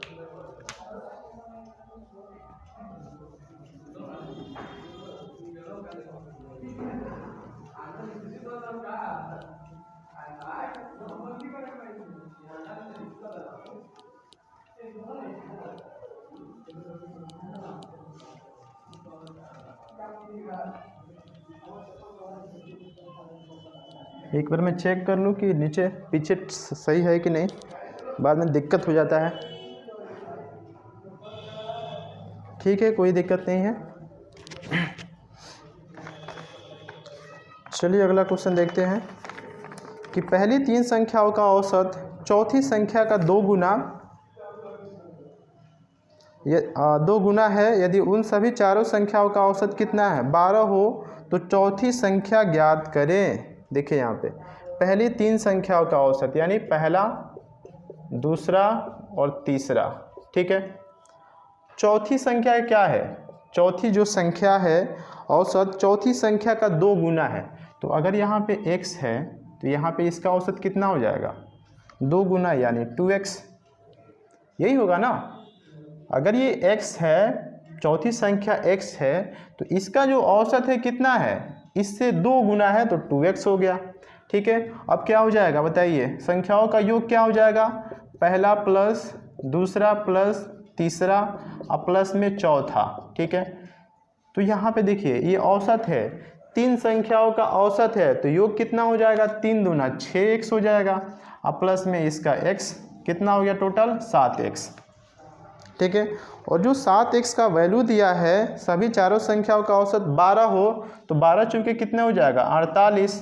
एक बार मैं चेक कर लूँ कि नीचे पीछे सही है कि नहीं, बाद में दिक्कत हो जाता है। ठीक है, कोई दिक्कत नहीं है। चलिए अगला क्वेश्चन देखते हैं कि पहली 3 संख्याओं का औसत चौथी संख्या का 2 गुना है। यदि उन सभी चारों संख्याओं का औसत कितना है 12 हो तो चौथी संख्या ज्ञात करें। देखिए यहाँ पे पहली 3 संख्याओं का औसत, यानी पहला दूसरा और तीसरा। ठीक है, चौथी संख्या क्या है, चौथी जो संख्या है औसत चौथी संख्या का 2 गुना है। तो अगर यहाँ पे x है तो यहाँ पे इसका औसत कितना हो जाएगा 2 गुना, यानी 2x, यही होगा ना। अगर ये x है, चौथी संख्या x है, तो इसका जो औसत है कितना है, इससे 2 गुना है, तो 2x हो गया। ठीक है, अब क्या हो जाएगा बताइए, संख्याओं का योग क्या हो जाएगा, पहला प्लस दूसरा प्लस तीसरा और प्लस में चौथा। ठीक है, तो यहाँ पे देखिए ये औसत है, 3 संख्याओं का औसत है, तो योग कितना हो जाएगा 3 दूना 6x हो जाएगा, और प्लस में इसका x कितना हो गया टोटल 7x। ठीक है, और जो 7x का वैल्यू दिया है, सभी चारों संख्याओं का औसत 12 हो तो 12 चूँकि कितने हो जाएगा 48,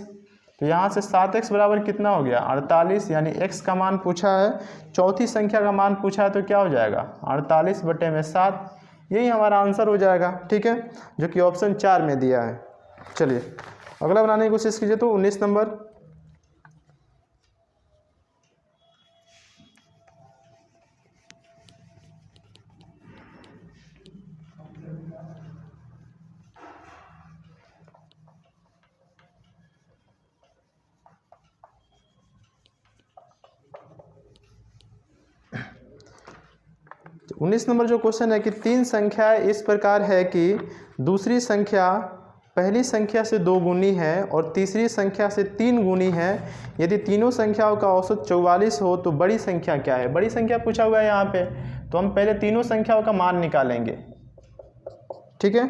तो यहाँ से 7x बराबर कितना हो गया 48, यानी x का मान पूछा है, चौथी संख्या का मान पूछा है, तो क्या हो जाएगा 48/7। यही हमारा आंसर हो जाएगा, ठीक है, जो कि ऑप्शन 4 में दिया है। चलिए अगला बनाने की कोशिश कीजिए। तो 19 नंबर, तो 19 नंबर जो क्वेश्चन है कि 3 संख्याएं इस प्रकार है कि दूसरी संख्या पहली संख्या से 2 गुनी है और तीसरी संख्या से 3 गुनी है। यदि तीनों संख्याओं का औसत 44 हो तो बड़ी संख्या क्या है। बड़ी संख्या पूछा हुआ है यहाँ पे, तो हम पहले तीनों संख्याओं का मान निकालेंगे, ठीक है।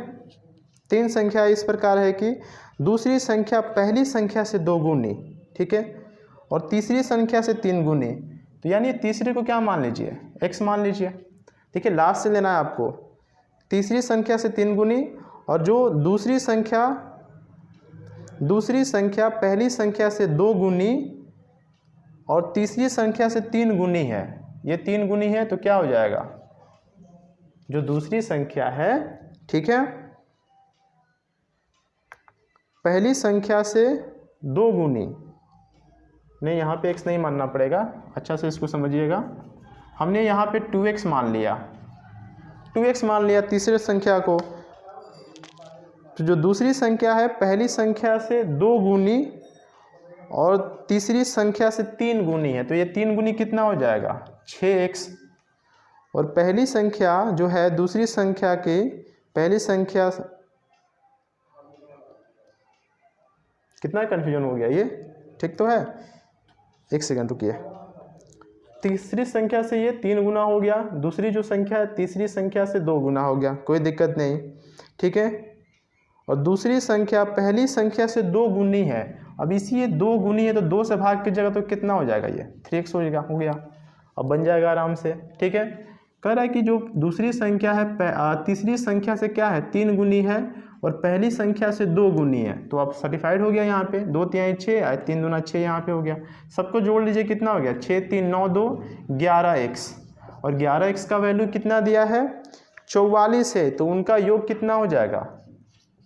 3 संख्या इस प्रकार है कि दूसरी संख्या पहली संख्या से 2 गुनी, ठीक है, और तीसरी संख्या से 3 गुनी। तो यानी तीसरे को क्या मान लीजिए, x मान लीजिए। देखिए लास्ट से लेना है आपको, तीसरी संख्या से 3 गुनी, और जो दूसरी संख्या पहली संख्या से 2 गुनी और तीसरी संख्या से 3 गुनी है। ये 3 गुनी है तो क्या हो जाएगा, जो दूसरी संख्या है, ठीक है, पहली संख्या से 2 गुनी, नहीं यहाँ पे x नहीं मानना पड़ेगा, अच्छा से इसको समझिएगा। हमने यहाँ पे 2x मान लिया, 2x मान लिया तीसरे संख्या को, तो जो दूसरी संख्या है पहली संख्या से 2 गुनी और तीसरी संख्या से 3 गुनी है, तो ये 3 गुनी कितना हो जाएगा 6x, और पहली संख्या जो है दूसरी संख्या के पहली संख्या, कितना कन्फ्यूजन हो गया ये, ठीक तो है, एक सेकंड रुकिए। तीसरी संख्या से ये 3 गुना हो गया, दूसरी जो संख्या है तीसरी संख्या से 2 गुना हो गया, कोई दिक्कत नहीं, ठीक है, और दूसरी संख्या पहली संख्या से 2 गुनी है। अब इसी ये 2 गुनी है तो 2 से भाग की जगह तो कितना हो जाएगा, ये 3x हो गया, अब बन जाएगा आराम से, ठीक है। कह रहा है कि जो दूसरी संख्या है तीसरी संख्या से क्या है 3 गुनी है और पहली संख्या से 2 गुनी है, तो अब सर्टिफाइड हो गया यहाँ पे, 2 3 6 आए, 3 दूना 6 यहाँ पे हो गया। सबको जोड़ लीजिए, कितना हो गया 6 3 9 2 11x, और 11x का वैल्यू कितना दिया है 44 है, तो उनका योग कितना हो जाएगा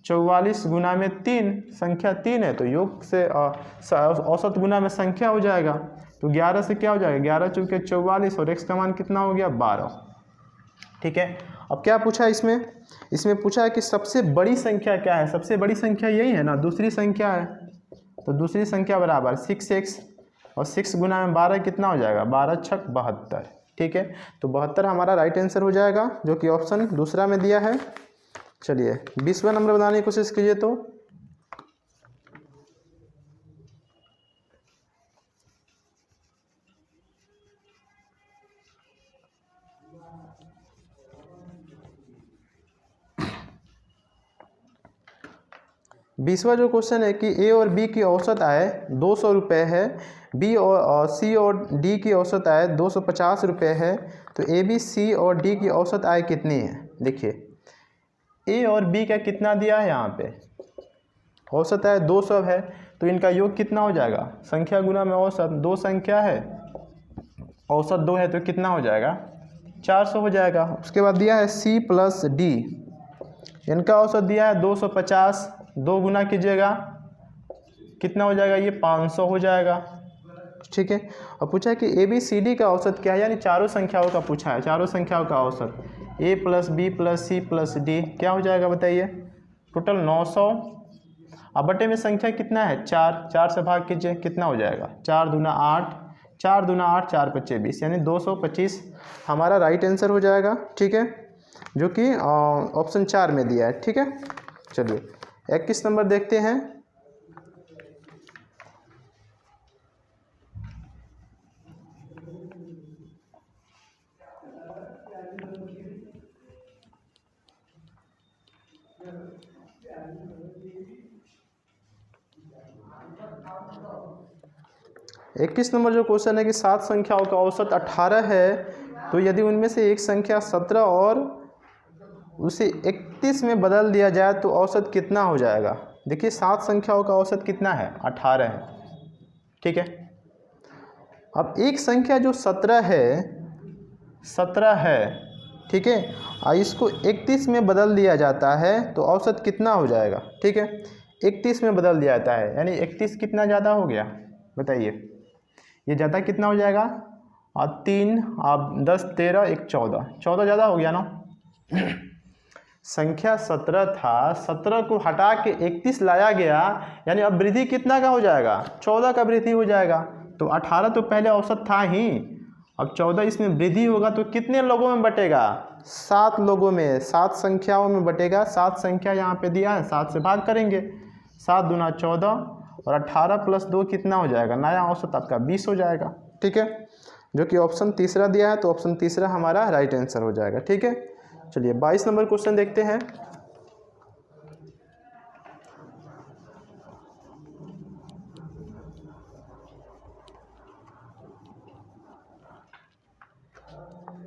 44 गुना में 3, संख्या 3 है तो योग से औसत गुना में संख्या हो जाएगा, तो 11 से क्या हो जाएगा 11 चौके 44 और x का मान कितना हो गया 12, ठीक है। अब क्या पूछा है इसमें पूछा है कि सबसे बड़ी संख्या क्या है। सबसे बड़ी संख्या यही है ना, दूसरी संख्या है, तो दूसरी संख्या बराबर 6x, और 6 गुना में 12 कितना हो जाएगा 12 छक 72, ठीक है। तो 72 हमारा राइट आंसर हो जाएगा, जो कि ऑप्शन दूसरा में दिया है। चलिए 20वां नंबर बनाने की कोशिश कीजिए। तो बीसवा जो क्वेश्चन है कि ए और बी की औसत आय 200 रुपये है, बी और सी और डी की औसत आय 250 रुपये है, तो ए बी सी और डी की औसत आय कितनी है। देखिए ए और बी का कितना दिया है, यहाँ पे औसत आय 200 है, तो इनका योग कितना हो जाएगा, संख्या गुना में औसत, 2 संख्या है औसत 2 है तो कितना हो जाएगा 400 हो जाएगा। उसके बाद दिया है सी प्लस डी, इनका औसत दिया है 250, 2 गुना कीजिएगा कितना हो जाएगा, ये 500 हो जाएगा, ठीक है। और पूछा है कि ए बी सी डी का औसत क्या है, यानी चारों संख्याओं का पूछा है, चारों संख्याओं का औसत A plus B plus C plus D क्या हो जाएगा बताइए, टोटल 900। अब बटे में संख्या कितना है 4, 4 से भाग कीजिए कितना हो जाएगा 4 दूना 8, 4 दूना 8, 4 पच्चे 20, यानी 225 हमारा राइट आंसर हो जाएगा, ठीक है, जो कि ऑप्शन 4 में दिया है, ठीक है। चलिए 21 नंबर देखते हैं। इक्कीस नंबर जो क्वेश्चन है कि 7 संख्याओं का औसत 18 है, तो यदि उनमें से एक संख्या 17 और उसे 31 में बदल दिया जाए तो औसत कितना हो जाएगा। देखिए 7 संख्याओं का औसत कितना है, 18 है, ठीक है। अब एक संख्या जो 17 है, ठीक है, और इसको 31 में बदल दिया जाता है तो औसत कितना हो जाएगा, ठीक है। 31 में बदल दिया जाता है यानी 31 कितना ज़्यादा हो गया बताइए, ये ज़्यादा कितना हो जाएगा, और 3 आप 10 13 1 14 ज़्यादा हो गया ना। संख्या 17 था, 17 को हटा के 31 लाया गया, यानी अब वृद्धि कितना का हो जाएगा, 14 का वृद्धि हो जाएगा। तो 18 तो पहले औसत था ही, अब 14 इसमें वृद्धि होगा तो कितने लोगों में बटेगा, 7 लोगों में, 7 संख्याओं में बटेगा। 7 संख्या यहाँ पे दिया है, 7 से भाग करेंगे, 7 दूना 14 और 18 प्लस 2 कितना हो जाएगा, नया औसत आपका 20 हो जाएगा, ठीक है, जो कि ऑप्शन तीसरा दिया है। तो ऑप्शन तीसरा हमारा राइट आंसर हो जाएगा, ठीक है। चलिए 22 नंबर क्वेश्चन देखते हैं।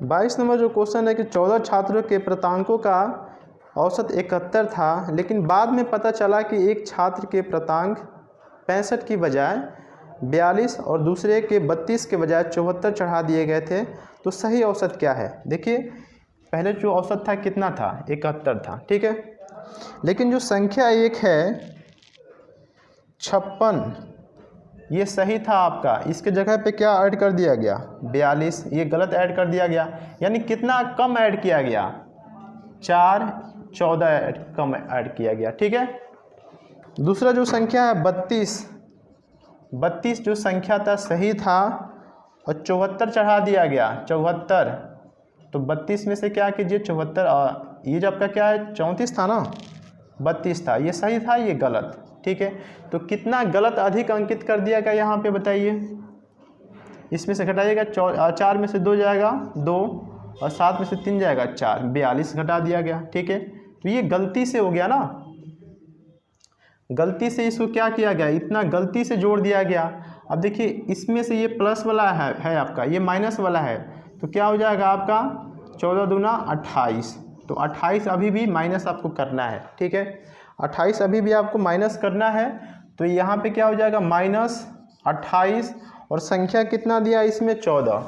बाईस नंबर जो क्वेश्चन है कि 14 छात्रों के प्राप्तांकों का औसत 71 था, लेकिन बाद में पता चला कि एक छात्र के प्राप्तांक 65 की बजाय 42 और दूसरे के 32 के बजाय 74 चढ़ा दिए गए थे, तो सही औसत क्या है। देखिए पहले जो औसत था कितना था, 71 था, ठीक है, लेकिन जो संख्या एक है 56, ये सही था आपका, इसके जगह पे क्या ऐड कर दिया गया, 42, ये गलत ऐड कर दिया गया, यानी कितना कम ऐड किया गया, 4 14 कम ऐड किया गया, ठीक है। दूसरा जो संख्या है 32 जो संख्या था सही था और 74 चढ़ा दिया गया, 74, तो 32 में से क्या कीजिए 74, ये जो आपका क्या है 34 था ना, 32 था, ये सही था, ये गलत, ठीक है। तो कितना गलत अधिक अंकित कर दिया गया यहाँ पे बताइए, इसमें से घटाइएगा, 4 में से 2 जाएगा 2 और 7 में से 3 जाएगा 4, 42 घटा दिया गया, ठीक है। तो ये गलती से हो गया ना, गलती से इसको क्या किया गया, इतना गलती से जोड़ दिया गया। अब देखिए इसमें से ये प्लस वाला है आपका, ये माइनस वाला है, तो क्या हो जाएगा आपका 14 दूना 28, तो 28 अभी भी माइनस आपको करना है, ठीक है, 28 अभी भी आपको माइनस करना है। तो यहाँ पे क्या हो जाएगा -28 और संख्या कितना दिया इसमें 14,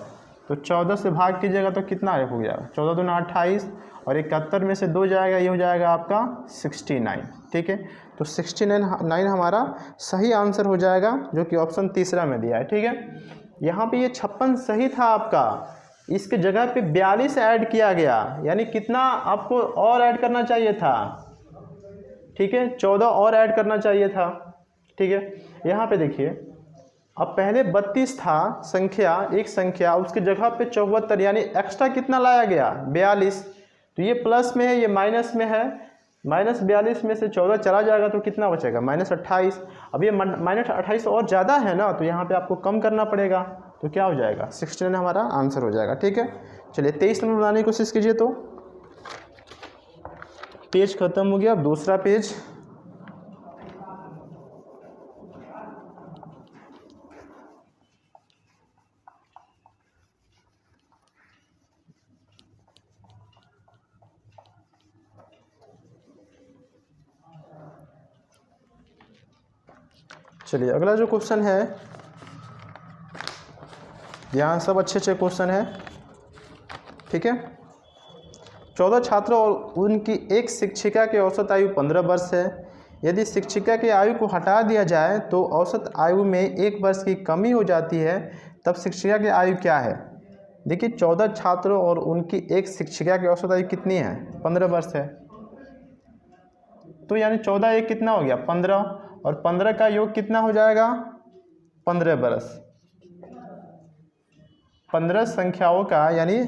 तो 14 से भाग कीजिएगा तो कितना हो जाएगा, 14 दूना 28 और 71 में से 2 जाएगा, ये हो जाएगा आपका 69, ठीक है। तो 69 हमारा सही आंसर हो जाएगा, जो कि ऑप्शन तीसरा में दिया है, ठीक है। यहाँ पे ये 56 सही था आपका, इसके जगह पे 42 ऐड किया गया, यानी कितना आपको और ऐड करना चाहिए था, ठीक है, 14 और ऐड करना चाहिए था, ठीक है। यहाँ पे देखिए अब पहले 32 था संख्या, एक संख्या, उसके जगह पे 74 यानी एक्स्ट्रा कितना लाया गया 42, तो ये प्लस में है, ये माइनस में है, -42 में से 14 चला जाएगा तो कितना बचेगा -28। अब ये -28 और ज़्यादा है ना, तो यहाँ पे आपको कम करना पड़ेगा, तो क्या हो जाएगा 69 हमारा आंसर हो जाएगा, ठीक है। चलिए 23 नंबर बनाने की कोशिश कीजिए। तो पेज खत्म हो गया, अब दूसरा पेज, चलिए अगला जो क्वेश्चन है, यहाँ सब अच्छे क्वेश्चन है, ठीक है। 14 छात्रों और उनकी एक शिक्षिका की औसत आयु 15 वर्ष है। यदि शिक्षिका की आयु को हटा दिया जाए तो औसत आयु में 1 वर्ष की कमी हो जाती है, तब शिक्षिका की आयु क्या है। देखिए 14 छात्रों और उनकी एक शिक्षिका की औसत आयु कितनी है, 15 वर्ष है, तो यानी 14 एक कितना हो गया 15, और 15 का योग कितना हो जाएगा 15 वर्ष, 15 संख्याओं का, यानी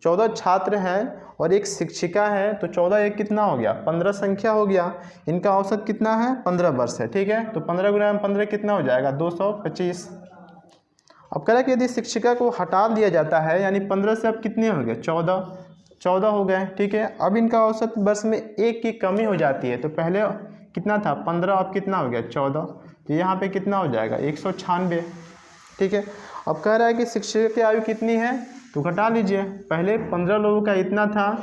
14 छात्र हैं और एक शिक्षिका है, तो 14 एक कितना हो गया 15 संख्या हो गया, इनका औसत कितना है 15 वर्ष है, ठीक है। तो 15 गुना 15 कितना हो जाएगा 225। अब कह रहा है कि यदि शिक्षिका को हटा दिया जाता है, यानी 15 से अब कितने हो गए 14 हो गए, ठीक है। अब इनका औसत वर्ष में 1 की कमी हो जाती है, तो पहले कितना था 15, अब कितना हो गया 14, तो यहाँ पे कितना हो जाएगा 196, ठीक है। अब कह रहा है कि शिक्षक की आयु कितनी है, तो घटा लीजिए, पहले 15 लोगों का इतना था,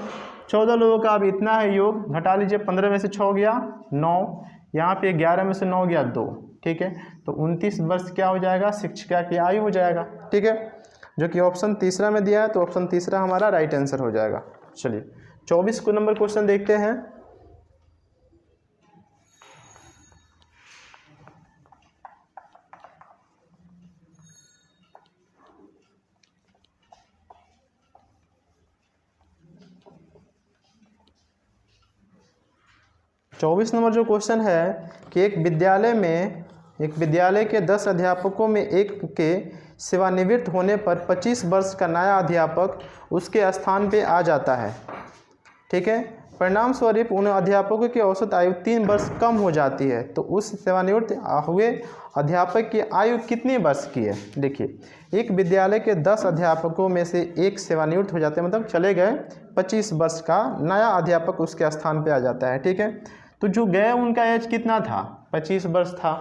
14 लोगों का अब इतना है, योग घटा लीजिए, 15 में से 6 गया 9, यहाँ पे 11 में से 9 गया 2, ठीक है। तो 29 वर्ष क्या हो जाएगा, शिक्षिका की आयु हो जाएगा, ठीक है, जो कि ऑप्शन तीसरा में दिया है। तो ऑप्शन तीसरा हमारा राइट आंसर हो जाएगा। चलिए 24 को नंबर क्वेश्चन देखते हैं। चौबीस नंबर जो क्वेश्चन है कि एक विद्यालय के 10 अध्यापकों में एक के सेवानिवृत्त होने पर 25 वर्ष का नया अध्यापक उसके स्थान पे आ जाता है, ठीक है। परिणाम स्वरूप उन अध्यापकों की औसत आयु 3 वर्ष कम हो जाती है। तो उस सेवानिवृत्त हुए अध्यापक की आयु कितने वर्ष की है। देखिए, एक विद्यालय के 10 अध्यापकों में से एक सेवानिवृत्त हो जाते हैं, मतलब चले गए, 25 वर्ष का नया अध्यापक उसके स्थान पे आ जाता है, ठीक है। तो जो गए उनका एज कितना था, 25 वर्ष था,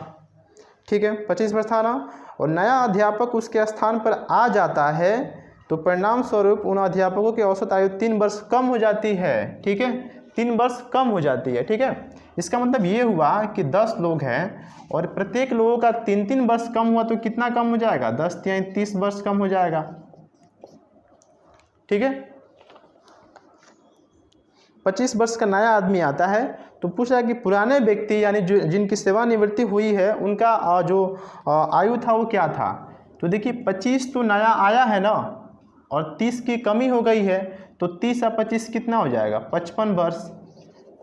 ठीक है, 25 वर्ष था ना, और नया अध्यापक उसके स्थान पर आ जाता है, तो परिणाम स्वरूप उन अध्यापकों की औसत आयु 3 वर्ष कम हो जाती है, ठीक है, 3 वर्ष कम हो जाती है, ठीक है। इसका मतलब ये हुआ कि 10 लोग हैं और प्रत्येक लोगों का 3-3 वर्ष कम हुआ, तो कितना कम हो जाएगा, 10 या 30 वर्ष कम हो जाएगा, ठीक है। 25 वर्ष का नया आदमी आता है, तो पूछ रहा है कि पुराने व्यक्ति यानी जो जिनकी सेवानिवृत्ति हुई है उनका जो आयु था वो क्या था। तो देखिए 25 तो नया आया है ना, और 30 की कमी हो गई है, तो 30 और 25 कितना हो जाएगा, 55 वर्ष।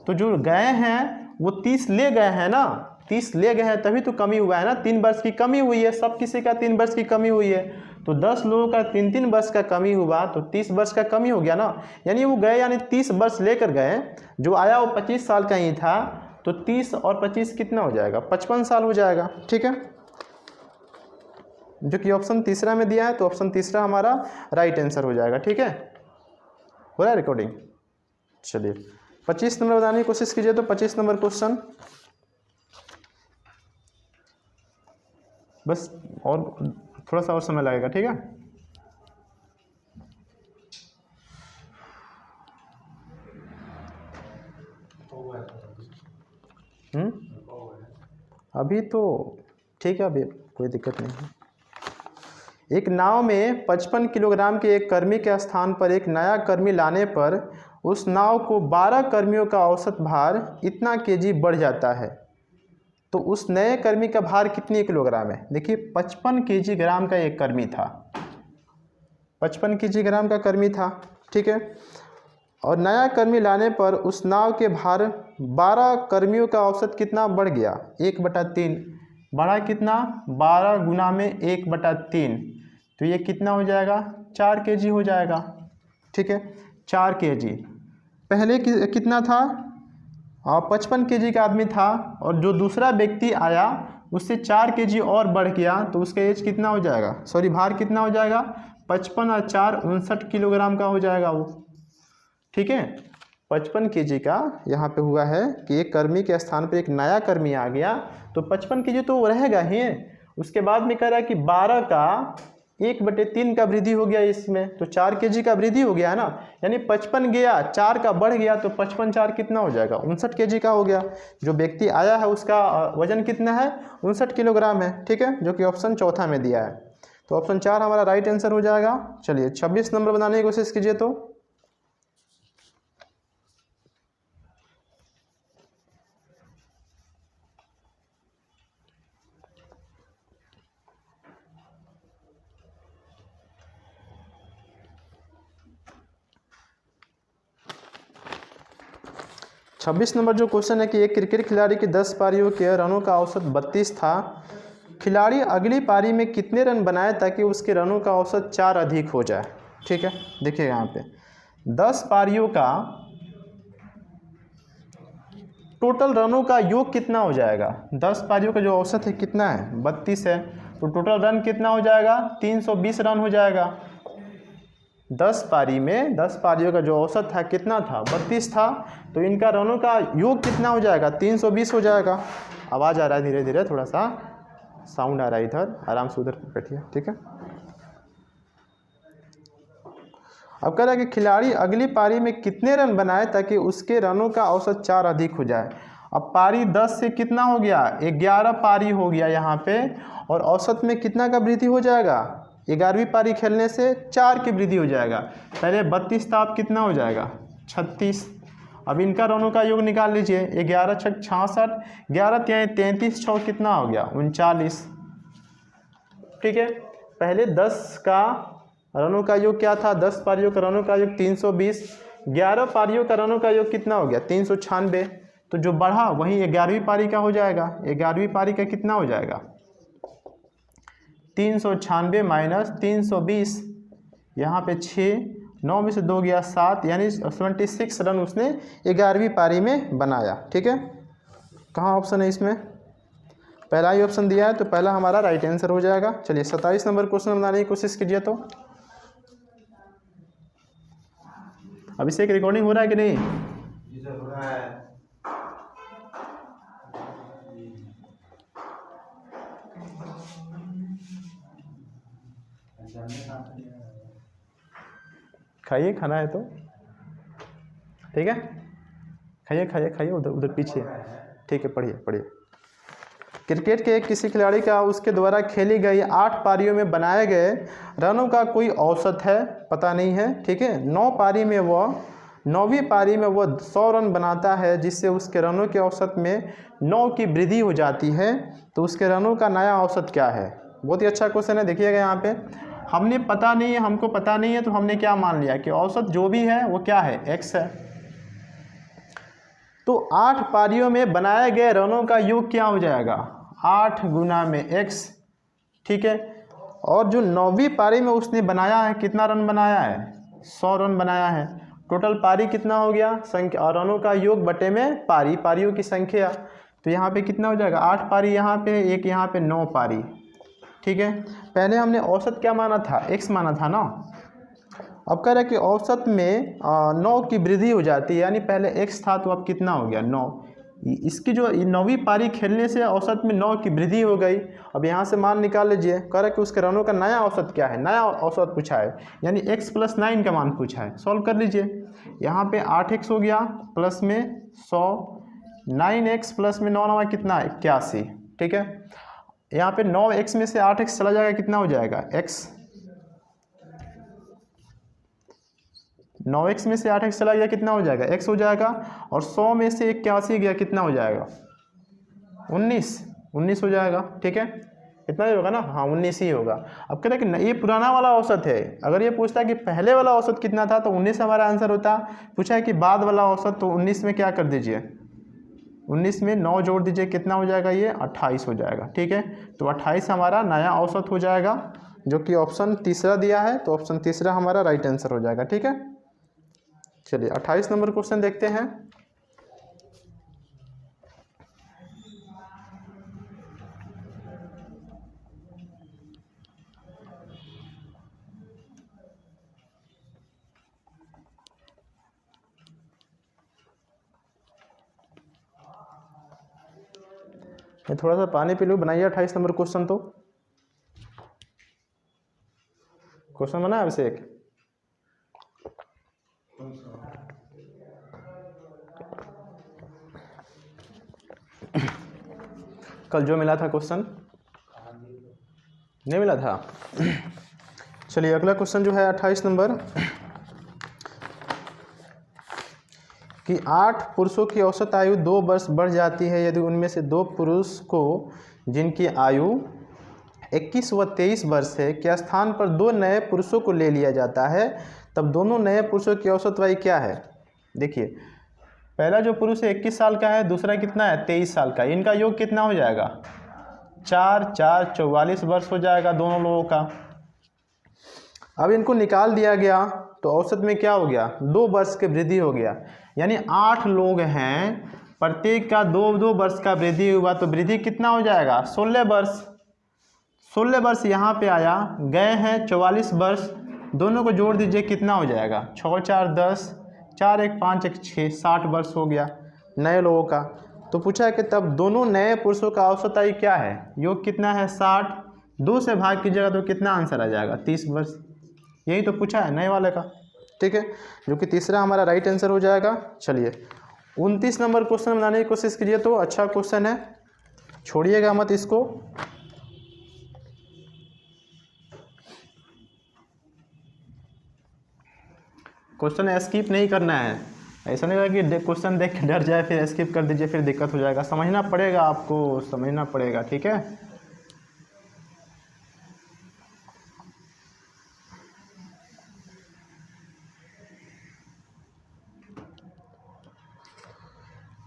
तो जो गए हैं वो 30 ले गए हैं ना, 30 ले गए हैं, तभी तो कमी हुआ है ना, 3 वर्ष की कमी हुई है, सब किसी का 3 वर्ष की कमी हुई है। तो 10 लोगों का 3-3 वर्ष का कमी हुआ, तो 30 वर्ष का कमी हो गया ना, यानी वो गए यानी 30 वर्ष लेकर गए, जो आया वो 25 साल का ही था, तो 30 और 25 कितना हो जाएगा, 55 साल हो जाएगा, ठीक है, जो कि ऑप्शन तीसरा में दिया है। तो ऑप्शन तीसरा हमारा राइट आंसर हो जाएगा, ठीक है। हो रहा है रिकॉर्डिंग। चलिए 25 नंबर बताने की कोशिश कीजिए। तो 25 नंबर क्वेश्चन, बस और थोड़ा सा और समय लगेगा, ठीक है। अभी तो ठीक है, अभी कोई दिक्कत नहीं है। एक नाव में 55 किलोग्राम के एक कर्मी के स्थान पर एक नया कर्मी लाने पर उस नाव को 12 कर्मियों का औसत भार इतना केजी बढ़ जाता है। तो उस नए कर्मी का भार कितने किलोग्राम है। देखिए 55 केजी ग्राम का एक कर्मी था, 55 केजी ग्राम का कर्मी था, ठीक है। और नया कर्मी लाने पर उस नाव के भार 12 कर्मियों का औसत कितना बढ़ गया, 1/3 बढ़ा, कितना 12 गुना में 1/3, तो ये कितना हो जाएगा, 4 केजी हो जाएगा, ठीक है, 4 केजी। पहले कितना था, 55 केजी का आदमी था, और जो दूसरा व्यक्ति आया उससे 4 केजी और बढ़ गया, तो उसका एज कितना हो जाएगा, सॉरी भार कितना हो जाएगा, 55 और 4 59 किलोग्राम का हो जाएगा वो, ठीक है। 55 केजी का यहाँ पे हुआ है कि एक कर्मी के स्थान पर एक नया कर्मी आ गया, तो 55 केजी तो रहेगा ही। उसके बाद में कह रहा है कि 12 का 1/3 का वृद्धि हो गया इसमें, तो 4 केजी का वृद्धि हो गया है ना, यानी 55 गया, 4 का बढ़ गया, तो 55 4 कितना हो जाएगा, 59 केजी का हो गया। जो व्यक्ति आया है उसका वजन कितना है, 59 किलोग्राम है, ठीक है, जो कि ऑप्शन चौथा में दिया है। तो ऑप्शन 4 हमारा राइट आंसर हो जाएगा। चलिए 26 नंबर बनाने की कोशिश कीजिए। तो 26 नंबर जो क्वेश्चन है कि एक क्रिकेट खिलाड़ी की 10 पारियों के रनों का औसत 32 था। खिलाड़ी अगली पारी में कितने रन बनाए ताकि उसके रनों का औसत 4 अधिक हो जाए, ठीक है। देखिए यहाँ पे 10 पारियों का टोटल रनों का योग कितना हो जाएगा, 10 पारियों का जो औसत है कितना है, 32 है, तो टोटल रन कितना हो जाएगा, 320 रन हो जाएगा। 10 पारी में 10 पारियों का जो औसत था कितना था, 32 था, तो इनका रनों का योग कितना हो जाएगा, 320 हो जाएगा। आवाज़ आ रहा है धीरे धीरे, थोड़ा सा साउंड आ रहा है इधर, आराम से उधर बैठिए, ठीक है। अब कह रहा है कि खिलाड़ी अगली पारी में कितने रन बनाए ताकि उसके रनों का औसत 4 अधिक हो जाए। अब पारी 10 से कितना हो गया, 11 पारी हो गया यहाँ पे, और औसत में कितना का वृद्धि हो जाएगा, 11वीं पारी खेलने से 4 की वृद्धि हो जाएगा। पहले 32 था, अब कितना हो जाएगा 36। अब इनका रनों का योग निकाल लीजिए, 11 छक 66, 11 तिहाई 33, 6 कितना हो गया 39। ठीक है, पहले 10 का रनों का योग क्या था, 10 पारियों का रनों का योग 320, 11 पारियों का रनों का योग कितना हो गया 396। तो जो बढ़ा वही 11वीं पारी का हो जाएगा, 11वीं पारी का कितना हो जाएगा 396 माइनस 320, यहाँ पे 6, 9 में से 2 गया 7, यानी 76 रन उसने 11वीं पारी में बनाया। ठीक है, कहाँ ऑप्शन है इसमें, पहला ही ऑप्शन दिया है, तो पहला हमारा राइट आंसर हो जाएगा। चलिए 27 नंबर क्वेश्चन बनाने की कोशिश कीजिए। तो अभी से एक रिकॉर्डिंग हो रहा है कि नहीं, हो रहा है। खाइए, खाना है तो ठीक है, खाइए खाइए खाइए, उधर उधर पीछे। ठीक है, पढ़िए पढ़िए। क्रिकेट के किसी खिलाड़ी का उसके द्वारा खेली गई 8 पारियों में बनाए गए रनों का कोई औसत है, पता नहीं है। ठीक है, 9वीं पारी में वह 100 रन बनाता है, जिससे उसके रनों के औसत में 9 की वृद्धि हो जाती है, तो उसके रनों का नया औसत क्या है। बहुत ही अच्छा क्वेश्चन है, देखिएगा यहाँ पे हमने पता नहीं है, हमको पता नहीं है, तो हमने क्या मान लिया कि औसत जो भी है वो क्या है, x है। तो 8 पारियों में बनाए गए रनों का योग क्या हो जाएगा, 8 गुना में x। ठीक है, और जो 9वीं पारी में उसने बनाया है, कितना रन बनाया है, 100 रन बनाया है। टोटल पारी कितना हो गया, संख्या और रनों का योग बटे में पारी, पारियों की संख्या। तो यहाँ पे कितना हो जाएगा, 8 पारी यहाँ पे, एक यहाँ पे 9 पारी। ठीक है, पहले हमने औसत क्या माना था, x माना था ना। अब कह रहा है कि औसत में 9 की वृद्धि हो जाती है, यानी पहले x था तो अब कितना हो गया 9। इसकी जो 9वीं पारी खेलने से औसत में 9 की वृद्धि हो गई। अब यहाँ से मान निकाल लीजिए, कह रहा है कि उसके रनों का नया औसत क्या है, नया औसत पूछा है, यानी x + 9 का मान पूछा है। सॉल्व कर लीजिए, यहाँ पे 8x हो गया, प्लस में 100, 9x प्लस में 9 9 कितना है 81। ठीक है, यहाँ पे 9x में से 8x चला जाएगा, कितना हो जाएगा x, 9x में से 8x चला गया, कितना हो जाएगा x हो जाएगा। और 100 में से 81 गया, कितना हो जाएगा 19 हो जाएगा। ठीक है, इतना ही होगा ना, हाँ 19 ही होगा। अब कहते हैं कि ये पुराना वाला औसत है, अगर ये पूछता है कि पहले वाला औसत कितना था तो 19 हमारा आंसर होता। पूछा है कि बाद वाला औसत, तो 19 में क्या कर दीजिए, 19 में 9 जोड़ दीजिए, कितना हो जाएगा ये 28 हो जाएगा। ठीक है, तो 28 हमारा नया औसत हो जाएगा, जो कि ऑप्शन तीसरा दिया है, तो ऑप्शन तीसरा हमारा राइट आंसर हो जाएगा। ठीक है, चलिए 28 नंबर क्वेश्चन देखते हैं। मैं थोड़ा सा पानी पी लूँ, बनाइए 28 नंबर क्वेश्चन। तो क्वेश्चन बना है अभिषेक, कल जो मिला था क्वेश्चन नहीं मिला था। चलिए अगला क्वेश्चन जो है 28 नंबर, कि 8 पुरुषों की औसत आयु 2 वर्ष बढ़ जाती है यदि उनमें से 2 पुरुष को जिनकी आयु 21 व 23 वर्ष है के स्थान पर 2 नए पुरुषों को ले लिया जाता है, तब दोनों नए पुरुषों की औसत आयु क्या है। देखिए, पहला जो पुरुष है 21 साल का है, दूसरा कितना है 23 साल का, इनका योग कितना हो जाएगा 4 4 44 वर्ष हो जाएगा दोनों लोगों का। अब इनको निकाल दिया गया तो औसत में क्या हो गया 2 वर्ष की वृद्धि हो गया, यानी 8 लोग हैं, प्रत्येक का 2 वर्ष का वृद्धि हुआ, तो वृद्धि कितना हो जाएगा 16 वर्ष। 16 वर्ष यहाँ पे आया, गए हैं 44 वर्ष, दोनों को जोड़ दीजिए, कितना हो जाएगा 6 4 10, 4 1 5 1 6, 60 वर्ष हो गया नए लोगों का। तो पूछा है कि तब दोनों नए पुरुषों का औसत आयु क्या है, योग कितना है 60, 2 से भाग कीजिएगा तो कितना आंसर आ जाएगा 30 वर्ष। यही तो पूछा है नए वाले का। ठीक है, जो कि तीसरा हमारा राइट आंसर हो जाएगा। चलिए 29 नंबर क्वेश्चन बनाने की कोशिश कीजिए, तो अच्छा क्वेश्चन है, छोड़िएगा मत इसको। क्वेश्चन स्किप नहीं करना है, ऐसा नहीं होगा कि क्वेश्चन देख के डर जाए फिर स्किप कर दीजिए, फिर दिक्कत हो जाएगा। समझना पड़ेगा, आपको समझना पड़ेगा, ठीक है।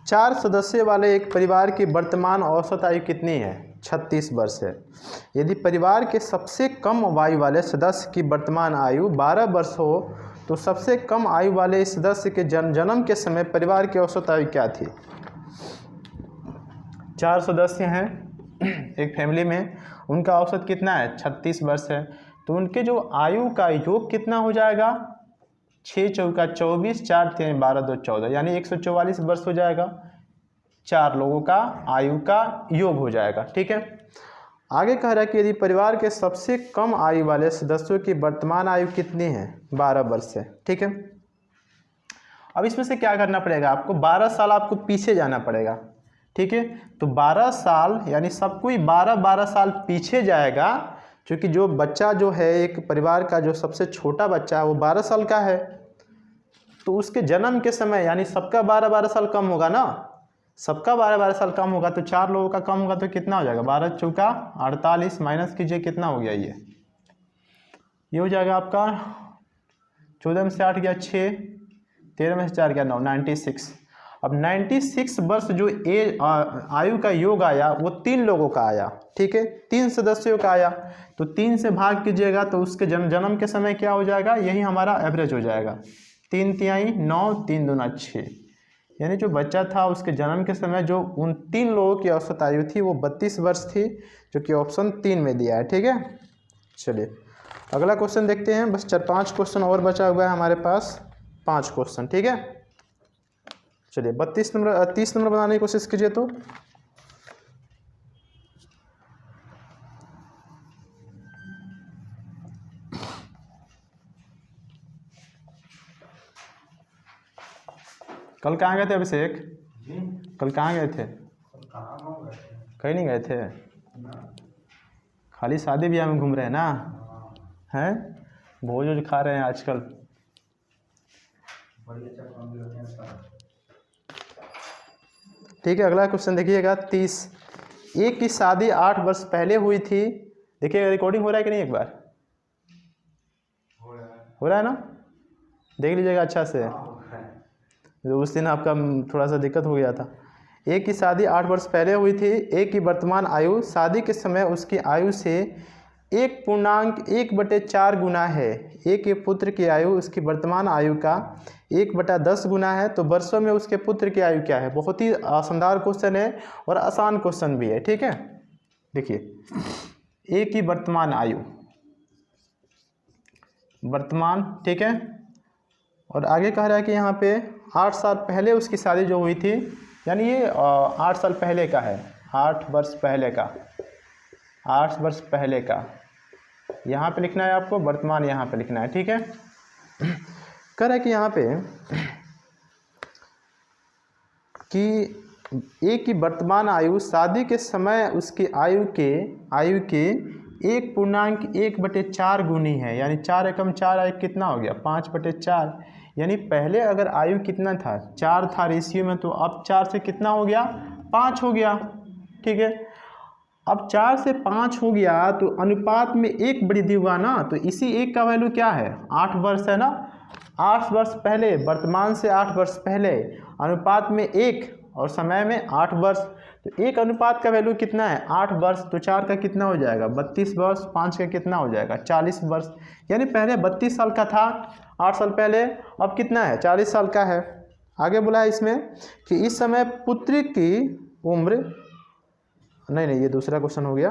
चार सदस्य वाले एक परिवार की वर्तमान औसत आयु कितनी है? 36 वर्ष है। यदि परिवार के सबसे कम आयु वाले सदस्य की वर्तमान आयु 12 वर्ष हो तो सबसे कम आयु वाले इस सदस्य के जन्म के समय परिवार की औसत आयु क्या थी? 4 सदस्य हैं एक फैमिली में, उनका औसत कितना है? 36 वर्ष है। तो उनके जो आयु का योग कितना हो जाएगा? 6 चौका 24, 4 3 12 2 14, यानी 144 वर्ष हो जाएगा। 4 लोगों का आयु का योग हो जाएगा, ठीक है। आगे कह रहा है कि यदि परिवार के सबसे कम आयु वाले सदस्यों की वर्तमान आयु कितनी है? 12 वर्ष है, ठीक है। अब इसमें से क्या करना पड़ेगा आपको? 12 साल आपको पीछे जाना पड़ेगा, ठीक है। तो 12 साल यानी सब कोई 12 साल पीछे जाएगा, क्योंकि जो बच्चा जो है एक परिवार का जो सबसे छोटा बच्चा है वो 12 साल का है, तो उसके जन्म के समय यानी सबका 12 साल कम होगा ना, सबका 12 साल कम होगा, तो 4 लोगों का कम होगा, तो कितना हो जाएगा? 12 चौका 48, माइनस कीजिए कितना हो गया? ये हो जाएगा आपका 14 में से 8 गया 6, 13 में से 4 गया 9, 96। अब 96 वर्ष जो आयु का योग आया वो 3 लोगों का आया, ठीक है, 3 सदस्यों का आया। तो 3 से भाग कीजिएगा तो उसके जन्म के समय क्या हो जाएगा? यही हमारा एवरेज हो जाएगा। 3 तिहाई 9, 3 दूना 6, यानी जो बच्चा था उसके जन्म के समय जो उन 3 लोगों की औसत आयु थी वो 32 वर्ष थी, जो कि ऑप्शन 3 में दिया है, ठीक है। चलिए अगला क्वेश्चन देखते हैं। बस 4-5 क्वेश्चन और बचा हुआ है हमारे पास, 5 क्वेश्चन, ठीक है। चलिए 30 नंबर बनाने की कोशिश कीजिए। तो कल कहाँ गए थे अभिषेक? कल कहाँ गए थे? कहीं नहीं गए थे, खाली शादी ब्याह में घूम रहे हैं ना? हैं भोज वोज खा रहे हैं आजकल। ठीक है, अगला क्वेश्चन देखिएगा 30। एक की शादी 8 वर्ष पहले हुई थी। देखिए रिकॉर्डिंग हो रहा है कि नहीं? एक बार हो रहा है ना? देख लीजिएगा अच्छा से। उस दिन आपका थोड़ा सा दिक्कत हो गया था। एक की शादी 8 वर्ष पहले हुई थी। एक की वर्तमान आयु शादी के समय उसकी आयु से 1.1/4 गुना है। एक के पुत्र की आयु उसकी वर्तमान आयु का 1/10 गुना है, तो वर्षों में उसके पुत्र की आयु क्या है? बहुत ही शानदार क्वेश्चन है और आसान क्वेश्चन भी है, ठीक है। देखिए एक की वर्तमान आयु, वर्तमान, ठीक है, और आगे कह रहा है कि यहाँ पे 8 साल पहले उसकी शादी जो हुई थी, यानी ये 8 साल पहले का है, 8 वर्ष पहले का, 8 वर्ष पहले का यहाँ पे लिखना है आपको, वर्तमान यहाँ पे लिखना है, ठीक है। कह रहा है कि यहाँ पे कि एक की वर्तमान आयु शादी के समय उसकी आयु के 1.1/4 गुनी है, यानी 4 एकम 4 आयु कितना हो गया? 5/4, यानी पहले अगर आयु कितना था? 4 था रेशियो में, तो अब 4 से कितना हो गया? 5 हो गया, ठीक है। अब 4 से 5 हो गया तो अनुपात में 1 वृद्धि हुआ ना, तो इसी 1 का वैल्यू क्या है? 8 वर्ष है ना। 8 वर्ष पहले, वर्तमान से 8 वर्ष पहले, अनुपात में 1 और समय में 8 वर्ष, तो 1 अनुपात का वैल्यू कितना है? 8 वर्ष, तो 4 का कितना हो जाएगा? 32 वर्ष, 5 का कितना हो जाएगा? 40 वर्ष, यानी पहले 32 साल का था 8 साल पहले, अब कितना है? 40 साल का है। आगे बोला है इसमें कि इस समय पुत्री की उम्र, नहीं ये दूसरा क्वेश्चन हो गया।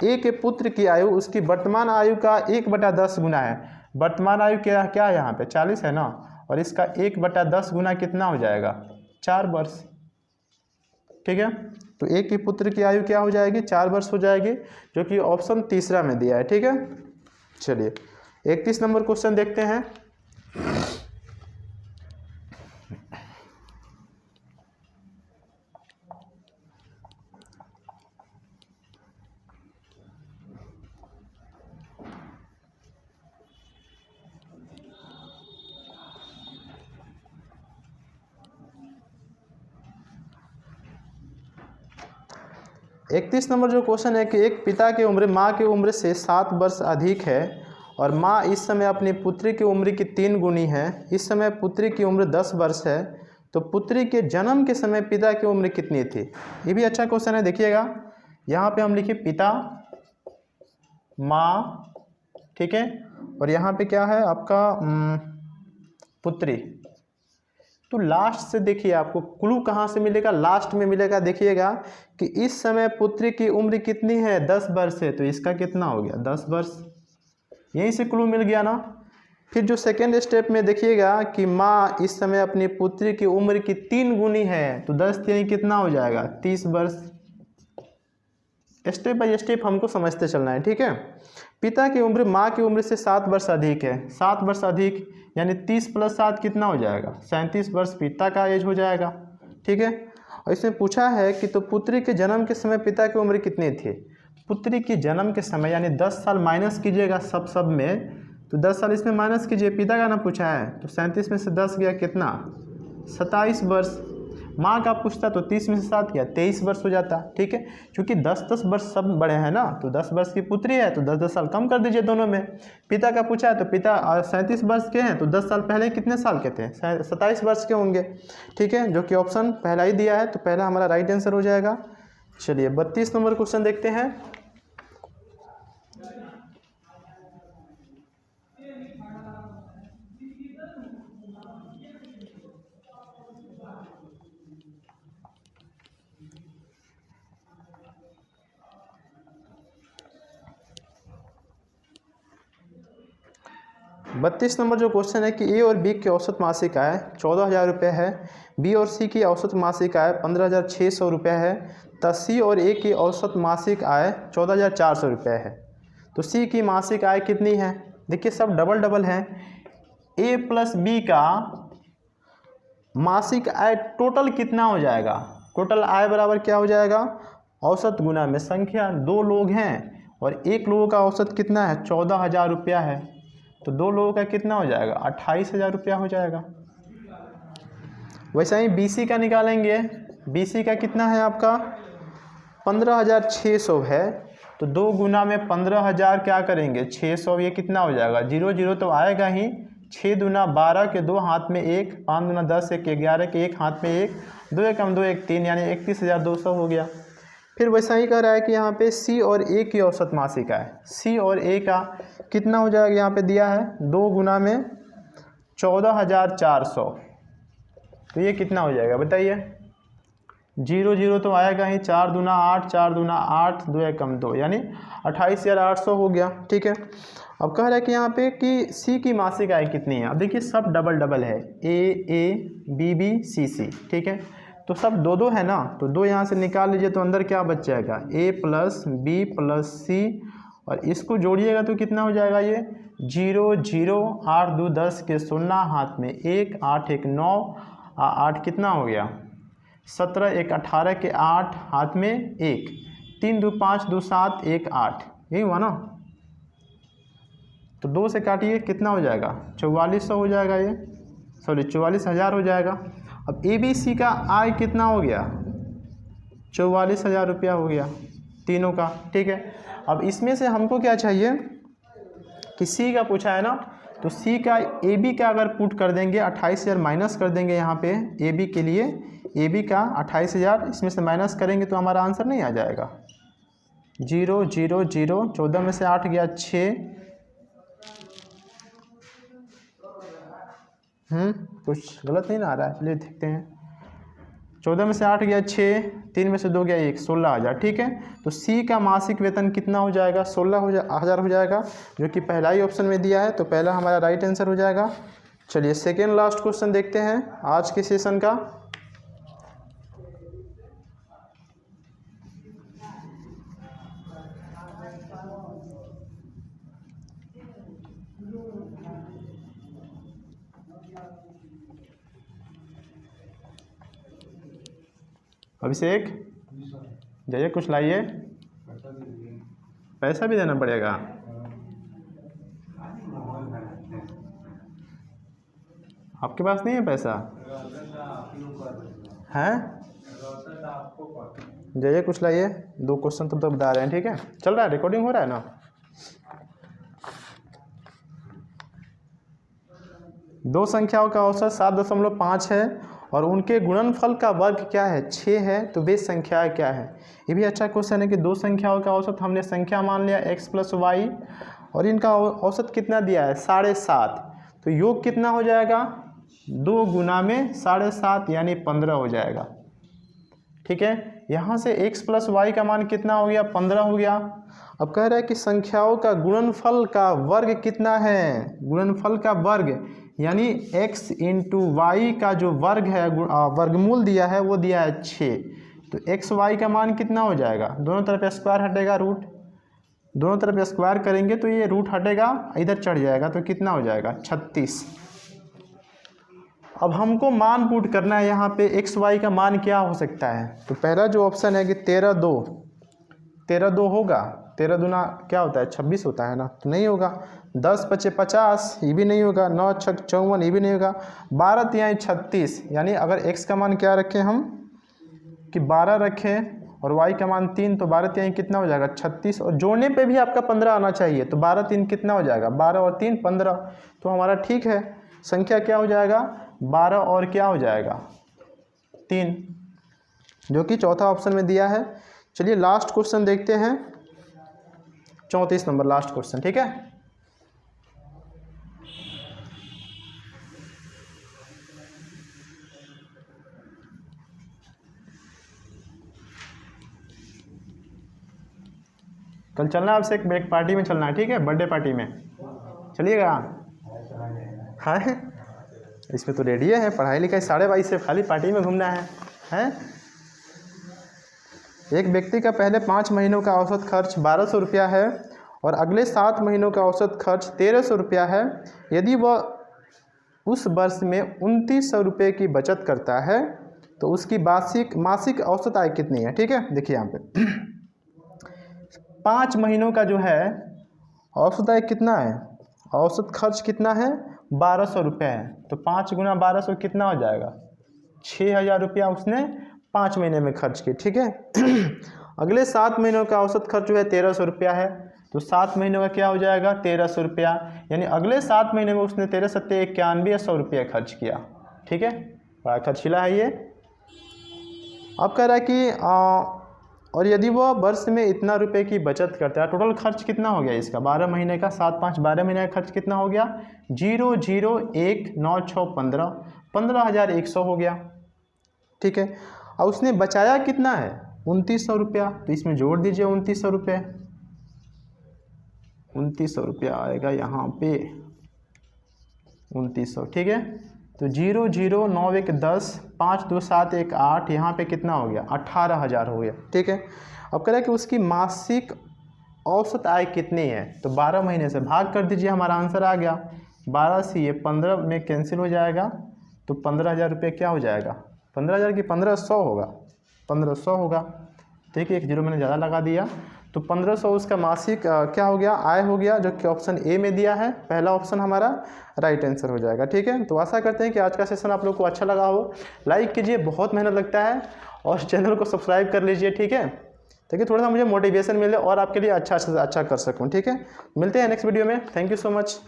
एक के पुत्र की आयु उसकी वर्तमान आयु का 1/10 गुना है। वर्तमान आयु क्या है यहाँ पे? 40 है ना, और इसका 1/10 गुना कितना हो जाएगा? 4 वर्ष, ठीक है। तो एक के पुत्र की आयु क्या हो जाएगी? 4 वर्ष हो जाएगी, जो कि ऑप्शन तीसरा में दिया है, ठीक है। चलिए 31 नंबर क्वेश्चन देखते हैं। 31 नंबर जो क्वेश्चन है कि एक पिता की उम्र माँ की उम्र से 7 वर्ष अधिक है और माँ इस समय अपनी पुत्री की उम्र की 3 गुनी है। इस समय पुत्री की उम्र 10 वर्ष है, तो पुत्री के जन्म के समय पिता की उम्र कितनी थी। ये भी अच्छा क्वेश्चन है। देखिएगा यहाँ पे हम लिखे पिता, माँ, ठीक है, और यहाँ पे क्या है आपका पुत्री। तो लास्ट से देखिए आपको क्लू कहाँ से मिलेगा, लास्ट में मिलेगा। देखिएगा कि इस समय पुत्री की उम्र कितनी है, 10 वर्ष है, तो इसका कितना हो गया 10 वर्ष, यहीं से क्लू मिल गया ना। फिर जो सेकेंड स्टेप में देखिएगा कि माँ इस समय अपनी पुत्री की उम्र की 3 गुनी है, तो 10 यानी कितना हो जाएगा 30 वर्ष। स्टेप बाय स्टेप हमको समझते चलना है, ठीक है। पिता की उम्र माँ की उम्र से 7 वर्ष अधिक है, 7 वर्ष अधिक यानी 30 + 7 कितना हो जाएगा 37 वर्ष पिता का एज हो जाएगा, ठीक है। और इसमें पूछा है कि तो पुत्री के जन्म के समय पिता की उम्र कितनी थी। पुत्री की जन्म के समय यानी 10 साल माइनस कीजिएगा सब में, तो 10 साल इसमें माइनस कीजिए, पिता का ना पूछा है, तो 37 में से 10 गया कितना 27 वर्ष। माँ का पूछता तो 30 में से 7 गया 23 वर्ष हो जाता, ठीक है। क्योंकि 10-10 वर्ष सब बड़े हैं ना, तो 10 वर्ष की पुत्री है तो 10-10 साल कम कर दीजिए दोनों में। पिता का पूछा है तो पिता 37 वर्ष के हैं, तो 10 साल पहले कितने साल के थे 27 वर्ष के होंगे, ठीक है, जो कि ऑप्शन पहला ही दिया है, तो पहला हमारा राइट आंसर हो जाएगा। चलिए 32 नंबर क्वेश्चन देखते हैं। बत्तीस नंबर जो क्वेश्चन है कि ए और बी की औसत मासिक आय 14,000 रुपये है, बी और सी की औसत मासिक आय 15,600 रुपये है, तथा सी और ए की औसत मासिक आय 14,400 रुपये है। तो सी की मासिक आय कितनी है। देखिए सब डबल डबल है। ए प्लस बी का मासिक आय टोटल कितना हो जाएगा, टोटल आय बराबर क्या हो जाएगा औसत गुना में संख्या। 2 लोग हैं और एक लोगों का औसत कितना है 14,000 रुपया है, तो 2 लोगों का कितना हो जाएगा 28,000 रुपया हो जाएगा। वैसे ही बीसी का निकालेंगे, बीसी का कितना है आपका 15,600 है, तो 2 गुना में 15,000 क्या करेंगे 600, ये कितना हो जाएगा 0 0 तो आएगा ही। 6 दूना 12 के 2 हाथ में 1, 5 दूना 10 1 11 के 1 हाथ में 1, 2 एकम 2 1 3 यानी 31,200 हो गया। फिर वैसा ही कह रहा है कि यहाँ पे सी और ए की औसत मासिक आय, सी और ए का कितना हो जाएगा, यहाँ पे दिया है 2 गुना में 14,400, तो ये कितना हो जाएगा बताइए। 0 0 तो आएगा ही, 4 दूना 8, 4 दूना 8, 2 एकम 2 यानी 28,800 हो गया, ठीक है। अब कह रहा है कि यहाँ पे कि सी की मासिक आय कितनी है। अब देखिए सब डबल डबल है, ए बी बी सी सी, ठीक है, तो सब 2 है ना, तो 2 यहाँ से निकाल लीजिए, तो अंदर क्या बच जाएगा ए प्लस बी प्लस सी, और इसको जोड़िएगा तो कितना हो जाएगा ये 0 0, 8 2 10 के 0 हाथ में 1, 8 1 9, 8 कितना हो गया 17, 1 18 के 8 हाथ में 1, 3 2 5 2 7 1 8, यही हुआ ना। तो 2 से काटिए कितना हो जाएगा 4400 हो जाएगा, ये सॉरी 44,000 हो जाएगा। अब ए बी सी का आय कितना हो गया 44,000 रुपया हो गया तीनों का, ठीक है। अब इसमें से हमको क्या चाहिए कि सी का पूछा है ना, तो सी का ए बी का अगर पुट कर देंगे 28,000 माइनस कर देंगे यहाँ पे ए बी के लिए, ए बी का 28,000 इसमें से माइनस करेंगे तो हमारा आंसर नहीं आ जाएगा 0 0 0, 14 में से 8 गया 6, कुछ गलत नहीं ना आ रहा है, चलिए देखते हैं। 14 में से 8 गया 6, 3 में से 2 गया 1, 16,000, ठीक है। तो सी का मासिक वेतन कितना हो जाएगा 16,000 हो जाएगा, जो कि पहला ही ऑप्शन में दिया है, तो पहला हमारा राइट आंसर हो जाएगा। चलिए सेकेंड लास्ट क्वेश्चन देखते हैं आज के सेशन का। अभिषेक जाइए कुछ लाइए, पैसा भी देना पड़ेगा। आपके पास नहीं है पैसा है, जाइए कुछ लाइए, 2 क्वेश्चन तो बता रहे हैं, ठीक है, चल रहा है, रिकॉर्डिंग हो रहा है ना। दो संख्याओं का औसत 7.5 है और उनके गुणनफल का वर्ग क्या है, 6 है, तो वे संख्याएं क्या है। ये भी अच्छा क्वेश्चन है कि दो संख्याओं का औसत हमने संख्या मान लिया x + y और इनका औसत कितना दिया है 7.5, तो योग कितना हो जाएगा 2 गुना में 7.5 यानी 15 हो जाएगा, ठीक है। यहाँ से x + y का मान कितना हो गया 15 हो गया। अब कह रहा है कि संख्याओं का गुणनफल का वर्ग कितना है, गुणनफल का वर्ग यानी x × y का जो वर्ग है, वर्गमूल दिया है वो दिया है 6, तो x y का मान कितना हो जाएगा, दोनों तरफ स्क्वायर हटेगा, रूट, दोनों तरफ स्क्वायर करेंगे तो ये रूट हटेगा, इधर चढ़ जाएगा, तो कितना हो जाएगा 36। अब हमको मान पुट करना है यहाँ पे x y का मान क्या हो सकता है, तो पहला जो ऑप्शन है कि 13 2 होगा, 13 दूना क्या होता है 26 होता है ना, तो नहीं होगा। 10 × 5 = 50, ये भी नहीं होगा। 9 × 6 = 54, ये भी नहीं होगा। 12 × 3 = 36, यानी अगर x का मान क्या रखें हम कि 12 रखें और y का मान 3, तो 12 × 3 कितना हो जाएगा 36, और जोड़ने पे भी आपका 15 आना चाहिए, तो 12 × 3 कितना हो जाएगा 12 और 3 15, तो हमारा ठीक है, संख्या क्या हो जाएगा 12 और क्या हो जाएगा 3, जो कि चौथा ऑप्शन में दिया है। चलिए लास्ट क्वेश्चन देखते हैं, 34 नंबर लास्ट क्वेश्चन, ठीक है। कल चलना है आपसे एक ब्रेक पार्टी में चलना है, ठीक है, बर्थडे पार्टी में चलिएगा। हाँ इसमें तो रेडी है, पढ़ाई लिखाई 22:30 से खाली पार्टी में घूमना है, हैं। एक व्यक्ति का पहले 5 महीनों का औसत खर्च 1200 रुपया है और अगले 7 महीनों का औसत खर्च 1300 रुपया है। यदि वह उस वर्ष में 2900 रुपये की बचत करता है तो उसकी मासिक औसत आय कितनी है, ठीक है। देखिए यहाँ पे 5 महीनों का जो है औसत आय कितना है, औसत खर्च कितना है 1200 रुपये है, तो 5 × 1200 कितना हो जाएगा 6000 रुपया उसने 5 महीने में खर्च किए, ठीक है। अगले 7 महीनों का औसत खर्च जो है 1300 रुपया है, तो 7 महीनों का क्या हो जाएगा 1300 रुपया, यानी अगले 7 महीने में उसने 13 × 7 = 9100 रुपया खर्च किया, ठीक है। बड़ा खर्चीला है ये। अब कह रहा है कि और यदि वह वर्ष में इतना रुपए की बचत करता है, टोटल खर्च कितना हो गया इसका 12 महीने का, 7 × 5 12 महीने का खर्च कितना हो गया 0 0 1 9 6 15 15100 हो गया, ठीक है। और उसने बचाया कितना है 2900 रुपया, तो इसमें जोड़ दीजिए 2900 रुपये, 2900 रुपया आएगा यहाँ पे 2900, ठीक है। तो 0 0 9 1 10 5 2 7 1 8, यहाँ पे कितना हो गया 18000 हो गया, ठीक है। अब कह रहा है कि उसकी मासिक औसत आय कितनी है, तो 12 महीने से भाग कर दीजिए, हमारा आंसर आ गया। 12 से ये 15 में कैंसिल हो जाएगा, तो 15000 रुपये क्या हो जाएगा 15000 की 1500 होगा, 1500 होगा, ठीक है। एक जीरो मैंने ज़्यादा लगा दिया, तो 1500 उसका मासिक क्या हो गया आय हो गया, जो कि ऑप्शन ए में दिया है, पहला ऑप्शन हमारा राइट आंसर हो जाएगा, ठीक है। तो आशा करते हैं कि आज का सेशन आप लोग को अच्छा लगा हो। लाइक कीजिए, बहुत मेहनत लगता है, और चैनल को सब्सक्राइब कर लीजिए, ठीक है, ताकि थोड़ा सा मुझे मोटिवेशन मिले और आपके लिए अच्छा से अच्छा कर सकूँ, ठीक है। मिलते हैं नेक्स्ट वीडियो में, थैंक यू सो मच।